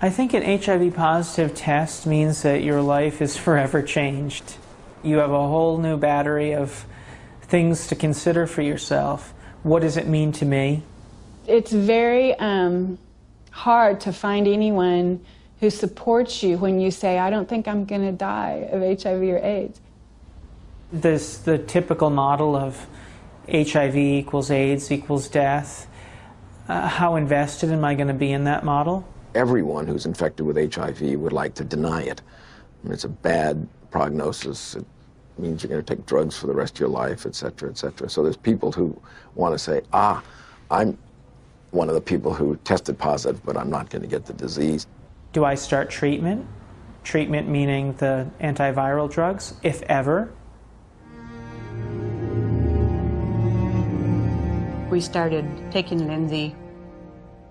I think an HIV positive test means that your life is forever changed. You have a whole new battery of things to consider for yourself. What does it mean to me? It's very hard to find anyone who supports you when you say, I don't think I'm going to die of HIV or AIDS. The typical model of HIV equals AIDS equals death. How invested am I going to be in that model? Everyone who's infected with HIV would like to deny it. And it's a bad prognosis. It means you're going to take drugs for the rest of your life, et cetera, et cetera. So there's people who want to say, I'm one of the people who tested positive, but I'm not going to get the disease. Do I start treatment? Treatment meaning the antiviral drugs, if ever. We started taking Lindsay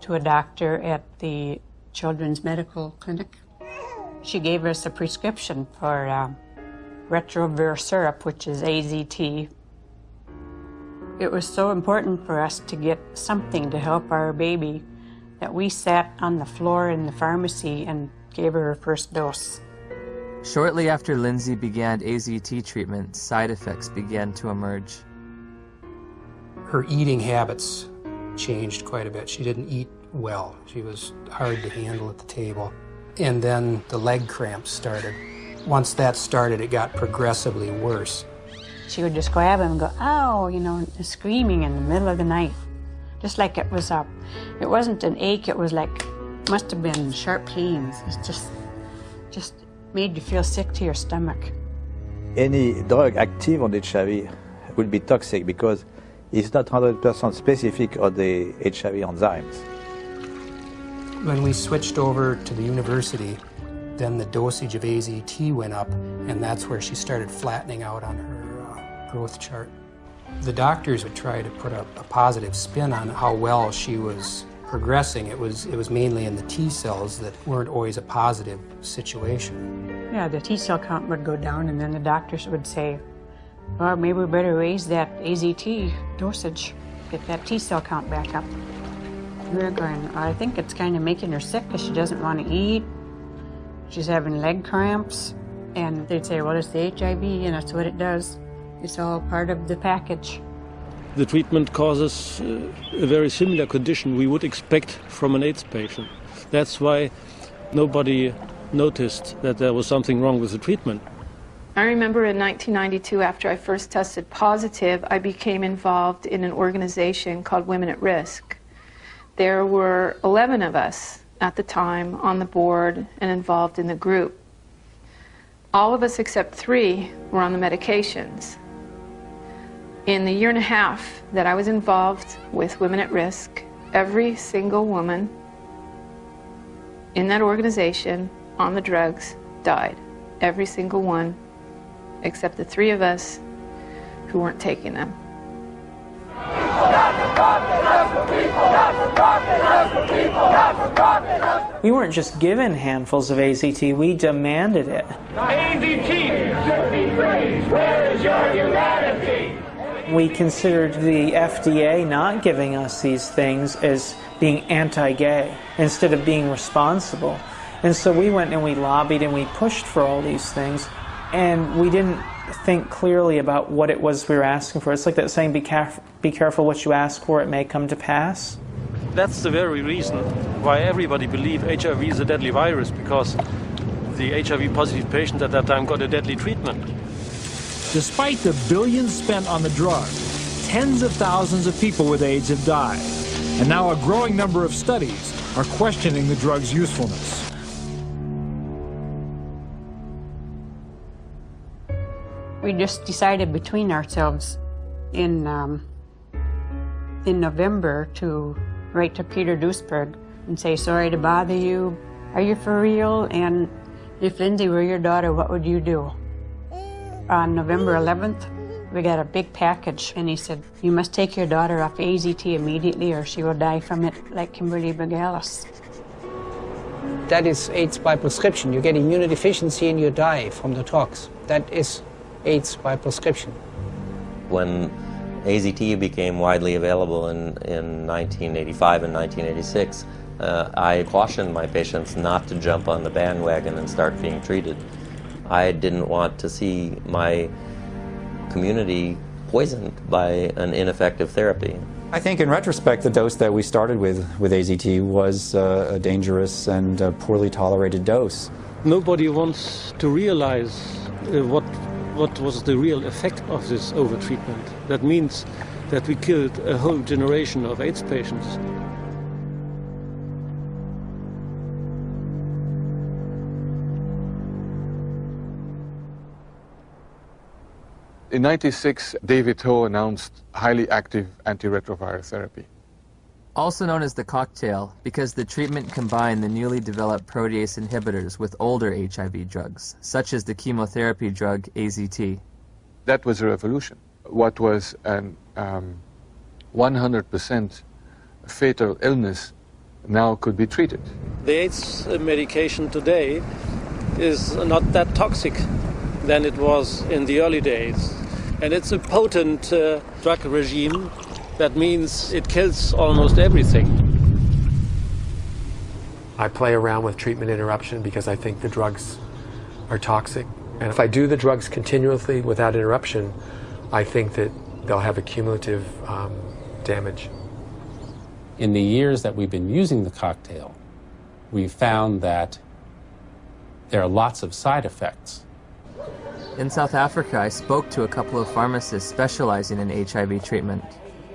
to a doctor at the Children's Medical Clinic. She gave us a prescription for retrovir syrup, which is AZT. It was so important for us to get something to help our baby that we sat on the floor in the pharmacy and gave her first dose. Shortly after Lindsay began AZT treatment, side effects began to emerge. Her eating habits changed quite a bit. She didn't eat well. She was hard to handle at the table. And then the leg cramps started. Once that started, it got progressively worse. She would just grab him and go, ow, you know, screaming in the middle of the night. Just like it was up. It wasn't an ache, it was like, must have been sharp pains. It just made you feel sick to your stomach. Any drug active on HIV will be toxic because it's not 100% specific on the HIV enzymes. When we switched over to the university, then the dosage of AZT went up, and that's where she started flattening out on her growth chart. The doctors would try to put a positive spin on how well she was progressing. It was mainly in the T cells that weren't always a positive situation. Yeah, the T cell count would go down, and then the doctors would say, well, maybe we better raise that AZT dosage, get that T cell count back up. We were going, I think it's kind of making her sick because she doesn't want to eat. She's having leg cramps. And they'd say, well, it's the HIV, and that's what it does. It's all part of the package. The treatment causes a very similar condition we would expect from an AIDS patient. That's why nobody noticed that there was something wrong with the treatment. I remember in 1992, after I first tested positive, I became involved in an organization called Women at Risk. There were 11 of us at the time on the board and involved in the group. All of us except 3 were on the medications. In the year and a half that I was involved with Women at Risk, every single woman in that organization on the drugs died. Every single one, except the 3 of us who weren't taking them. We weren't just given handfuls of AZT, we demanded it. AZT, where is your humanity? We considered the FDA not giving us these things as being anti-gay instead of being responsible. And so we went and we lobbied and we pushed for all these things, and we didn't think clearly about what it was we were asking for. It's like that saying, be careful what you ask for, it may come to pass. That's the very reason why everybody believed HIV is a deadly virus, because the HIV positive patient at that time got a deadly treatment. Despite the billions spent on the drug, tens of thousands of people with AIDS have died, and now a growing number of studies are questioning the drug's usefulness. We just decided between ourselves in November to write to Peter Duisberg and say, sorry to bother you, are you for real? And if Lindsay were your daughter, what would you do? On November 11th, we got a big package, and he said, you must take your daughter off AZT immediately or she will die from it like Kimberly Begalis. That is AIDS by prescription. You get immunodeficiency and you die from the tox. That is AIDS by prescription. When AZT became widely available in 1985 and 1986, I cautioned my patients not to jump on the bandwagon and start being treated. I didn't want to see my community poisoned by an ineffective therapy. I think in retrospect, the dose that we started with AZT was a dangerous and poorly tolerated dose. Nobody wants to realize what was the real effect of this overtreatment. That means that we killed a whole generation of AIDS patients. In 1996, David Ho announced highly active antiretroviral therapy. Also known as the cocktail, because the treatment combined the newly developed protease inhibitors with older HIV drugs, such as the chemotherapy drug AZT. That was a revolution. What was an 100% fatal illness now could be treated. The AIDS medication today is not that toxic than it was in the early days. And it's a potent drug regime. That means it kills almost everything. I play around with treatment interruption because I think the drugs are toxic. And if I do the drugs continuously without interruption, I think that they'll have a cumulative damage. In the years that we've been using the cocktail, we've found that there are lots of side effects. In South Africa, I spoke to a couple of pharmacists specializing in HIV treatment.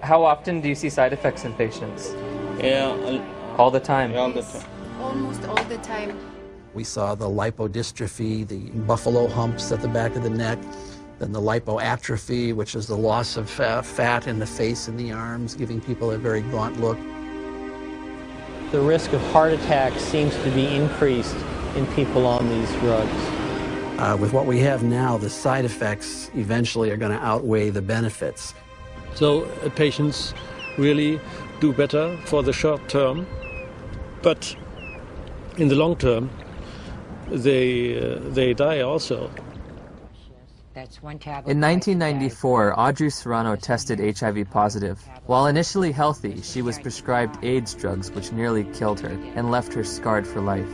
How often do you see side effects in patients? All the time? Yeah, all the time. Almost all the time. We saw the lipodystrophy, the buffalo humps at the back of the neck, then the lipoatrophy, which is the loss of fat in the face and the arms, giving people a very gaunt look. The risk of heart attack seems to be increased in people on these drugs. With what we have now, the side effects eventually are going to outweigh the benefits. So patients really do better for the short term, but in the long term, they die also. In 1994, Audrey Serrano tested HIV positive. While initially healthy, she was prescribed AIDS drugs which nearly killed her and left her scarred for life.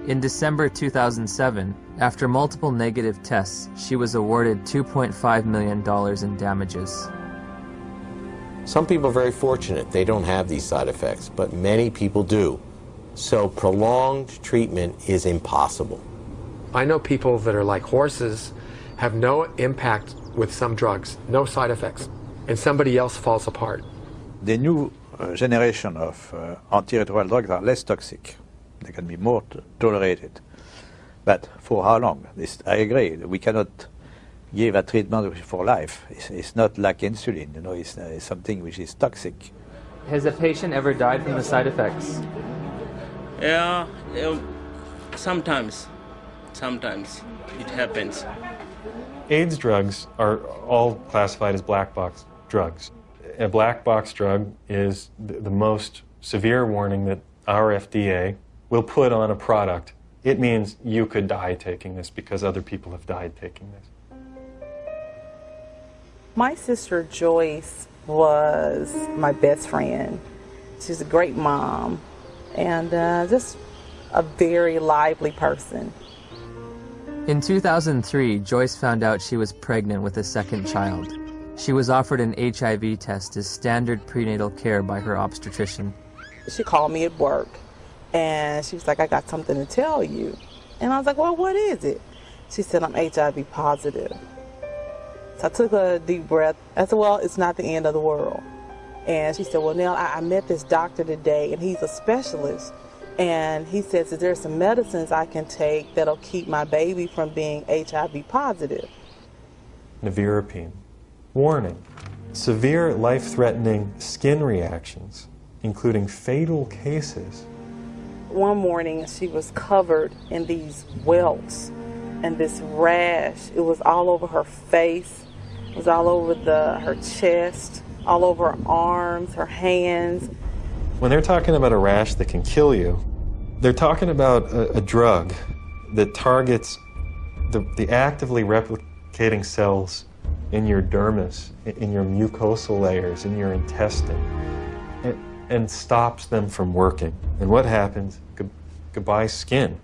In December 2007, after multiple negative tests, she was awarded $2.5 million in damages. Some people are very fortunate. They don't have these side effects, but many people do. So prolonged treatment is impossible. I know people that are like horses, have no impact with some drugs, no side effects, and somebody else falls apart. The new generation of antiretroviral drugs are less toxic. They can be more tolerated. But for how long? I agree. We cannot give a treatment for life. It's not like insulin, you know, it's something which is toxic. Has a patient ever died from the side effects? Yeah, sometimes it happens. AIDS drugs are all classified as black box drugs. A black box drug is the most severe warning that our FDA will put on a product. It means you could die taking this because other people have died taking this. My sister Joyce was my best friend. She's a great mom and just a very lively person. In 2003, Joyce found out she was pregnant with a second child. She was offered an HIV test as standard prenatal care by her obstetrician. She called me at work and she was like, I got something to tell you. And I was like, well, what is it? She said, I'm HIV positive. So I took a deep breath. I said, well, it's not the end of the world. And she said, well, Nell, I met this doctor today and he's a specialist. And he says that there's some medicines I can take that'll keep my baby from being HIV positive. Nevirapine. Warning. Severe life-threatening skin reactions, including fatal cases. One morning she was covered in these welts and this rash. It was all over her face. It was all over her chest, all over her arms, her hands. When they're talking about a rash that can kill you, they're talking about a drug that targets the actively replicating cells in your dermis, in your mucosal layers, in your intestine, and stops them from working. And what happens? Goodbye skin.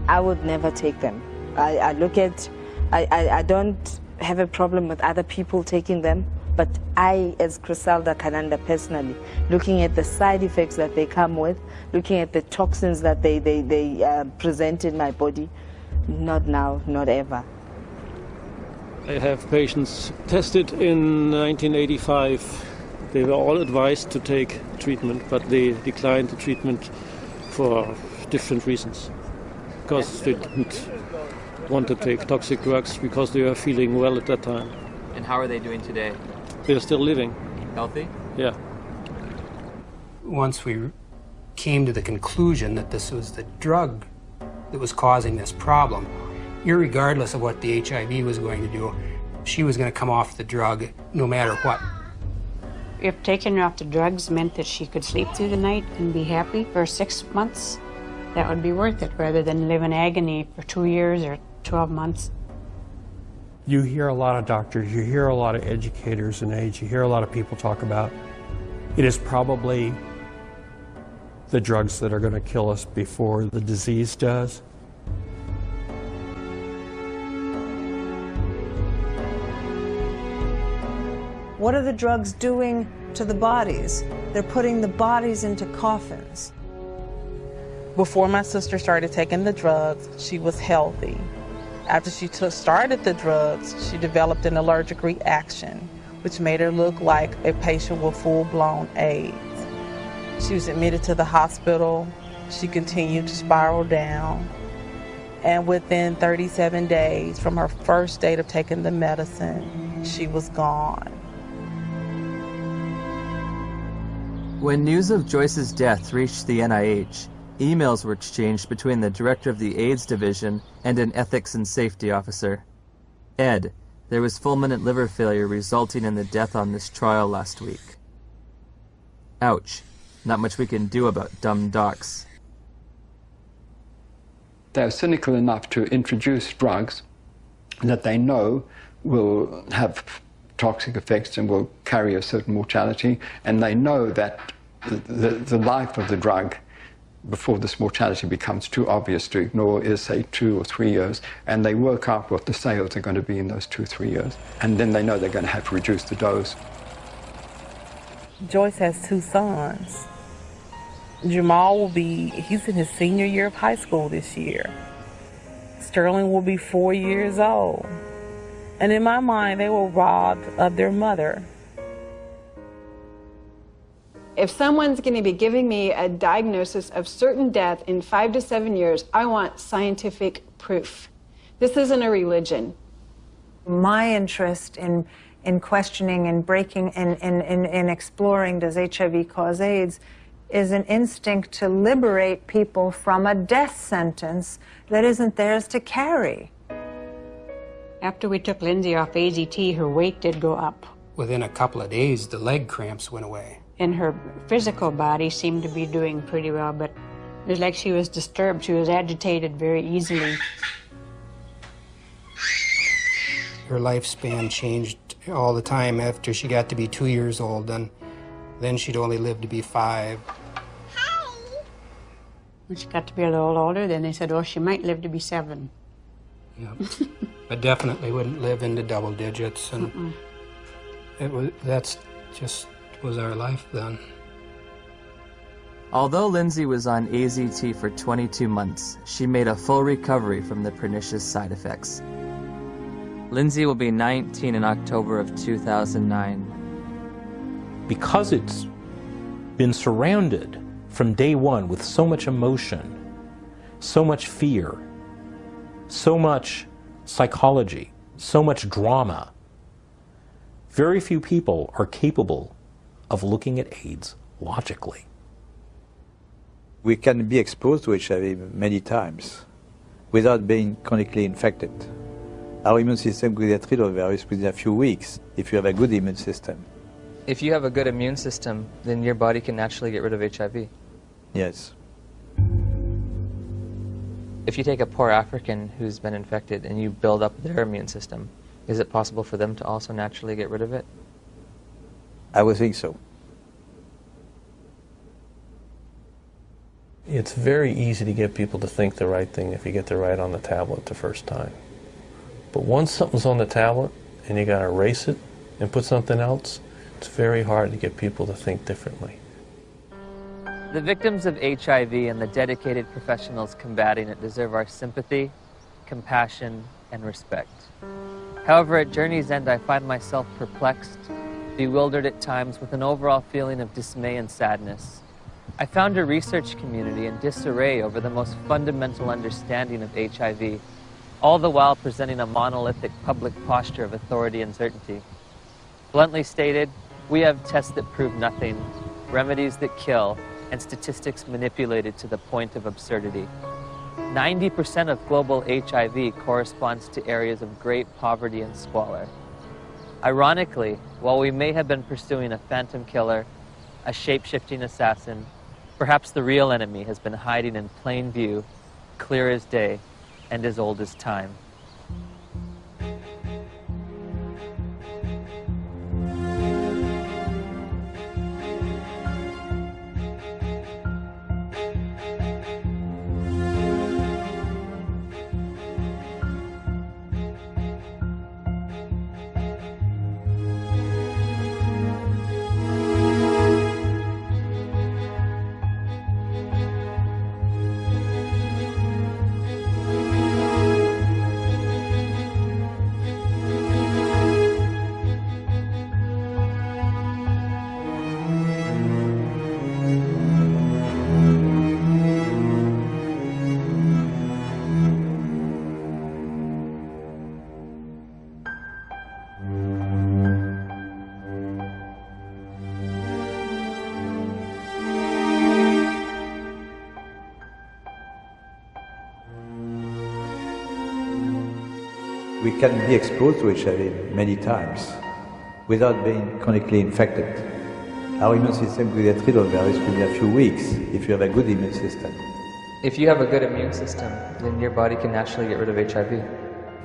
I would never take them. I don't have a problem with other people taking them, but I, as Griselda Kananda personally, looking at the side effects that they come with, looking at the toxins that they present in my body, not now, not ever. I have patients tested in 1985. They were all advised to take treatment, but they declined the treatment for different reasons. Because they want to take toxic drugs because they were feeling well at that time. And how are they doing today? They're still living. Healthy? Yeah. Once we came to the conclusion that this was the drug that was causing this problem, irregardless of what the HIV was going to do, she was going to come off the drug no matter what. If taking her off the drugs meant that she could sleep through the night and be happy for 6 months, that would be worth it rather than live in agony for 2 years or 12 months. You hear a lot of doctors, you hear a lot of educators in AIDS, you hear a lot of people talk about it is probably the drugs that are going to kill us before the disease does. What are the drugs doing to the bodies? They're putting the bodies into coffins. Before my sister started taking the drugs, she was healthy. After she started the drugs, she developed an allergic reaction, which made her look like a patient with full-blown AIDS. She was admitted to the hospital. She continued to spiral down. And within 37 days from her first date of taking the medicine, she was gone. When news of Joyce's death reached the NIH, emails were exchanged between the director of the AIDS division and an ethics and safety officer. Ed, there was fulminant liver failure resulting in the death on this trial last week. Ouch. Not much we can do about dumb docs. They're cynical enough to introduce drugs that they know will have toxic effects and will carry a certain mortality, and they know that the life of the drug before this mortality becomes too obvious to ignore is, say, 2 or 3 years, and they work out what the sales are going to be in those 2 or 3 years, and then they know they're going to have to reduce the dose. Joyce has 2 sons. Jamal he's in his senior year of high school this year. Sterling will be 4 years old. And in my mind, they were robbed of their mother. If someone's going to be giving me a diagnosis of certain death in 5 to 7 years, I want scientific proof. This isn't a religion. My interest in questioning and breaking and exploring does HIV cause AIDS is an instinct to liberate people from a death sentence that isn't theirs to carry. After we took Lindsay off AZT, her weight did go up. Within a couple of days, the leg cramps went away. And her physical body seemed to be doing pretty well, but it was like she was disturbed. She was agitated very easily. Her lifespan changed all the time after she got to be 2 years old, and then she'd only live to be 5. When she got to be a little older, then they said, oh, she might live to be 7. Yeah. But definitely wouldn't live into double digits, and that's just was our life then. Although Lindsay was on AZT for 22 months, she made a full recovery from the pernicious side effects. Lindsay will be 19 in October of 2009. Because it's been surrounded from day one with so much emotion, so much fear, so much psychology, so much drama, very few people are capable of looking at AIDS logically. We can be exposed to HIV many times without being chronically infected. Our immune system could get rid of the virus within a few weeks if you have a good immune system. If you have a good immune system, then your body can naturally get rid of HIV. Yes. If you take a poor African who's been infected and you build up their immune system, is it possible for them to also naturally get rid of it? I would think so. It's very easy to get people to think the right thing if you get the right on the tablet the first time. But once something's on the tablet and you gotta erase it and put something else, it's very hard to get people to think differently. The victims of HIV and the dedicated professionals combating it deserve our sympathy, compassion, and respect. However, at journey's end, I find myself perplexed, bewildered at times with an overall feeling of dismay and sadness. I found a research community in disarray over the most fundamental understanding of HIV, all the while presenting a monolithic public posture of authority and certainty. Bluntly stated, we have tests that prove nothing, remedies that kill, and statistics manipulated to the point of absurdity. 90% of global HIV corresponds to areas of great poverty and squalor. Ironically, while we may have been pursuing a phantom killer, a shape-shifting assassin, perhaps the real enemy has been hiding in plain view, clear as day, and as old as time. We can be exposed to HIV many times without being chronically infected. Our immune system will get rid of virus within a few weeks if you have a good immune system. If you have a good immune system, then your body can naturally get rid of HIV.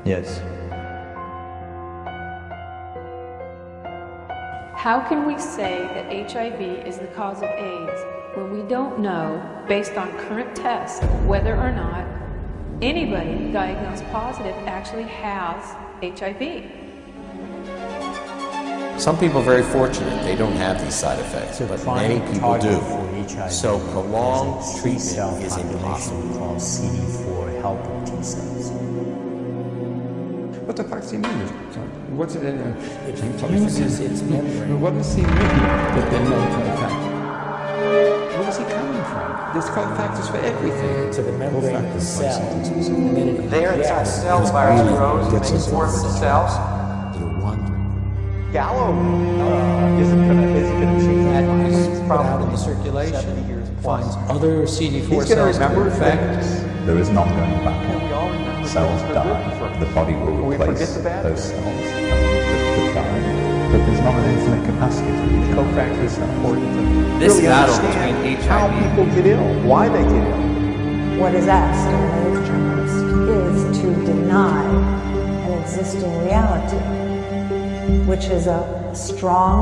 Yes. How can we say that HIV is the cause of AIDS when we don't know, based on current tests, whether or not anybody diagnosed positive actually has HIV? Some people are very fortunate. They don't have these side effects, but many people do. So prolonged treatment is impossible. Called CD4 helper T cells. What the fuck's the immune? What's it in there? It fuses its membrane. What is the immune that they know to affect? Where is it coming from? There's called factors for everything. To the membrane of the cell. And then it there inside cells, virus grows, makes form in the cells. Gallo isn't going to change that. It's probably in the circulation. 70 years finds other CD4 He's cells. going to remember facts. There is an ongoing battle. Cells die. The body will replace those cells that die. But there's not an infinite capacity to use cofactors important. This battle between HIV. How people get ill, why they get ill. What is asked of an AIDS journalist is to deny an existing reality, which is a strong,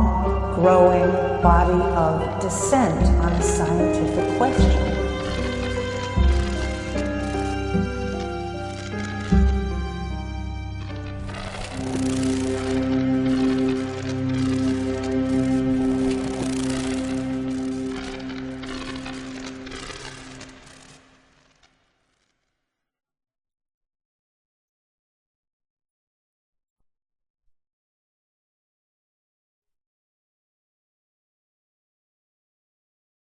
growing body of dissent on a scientific question.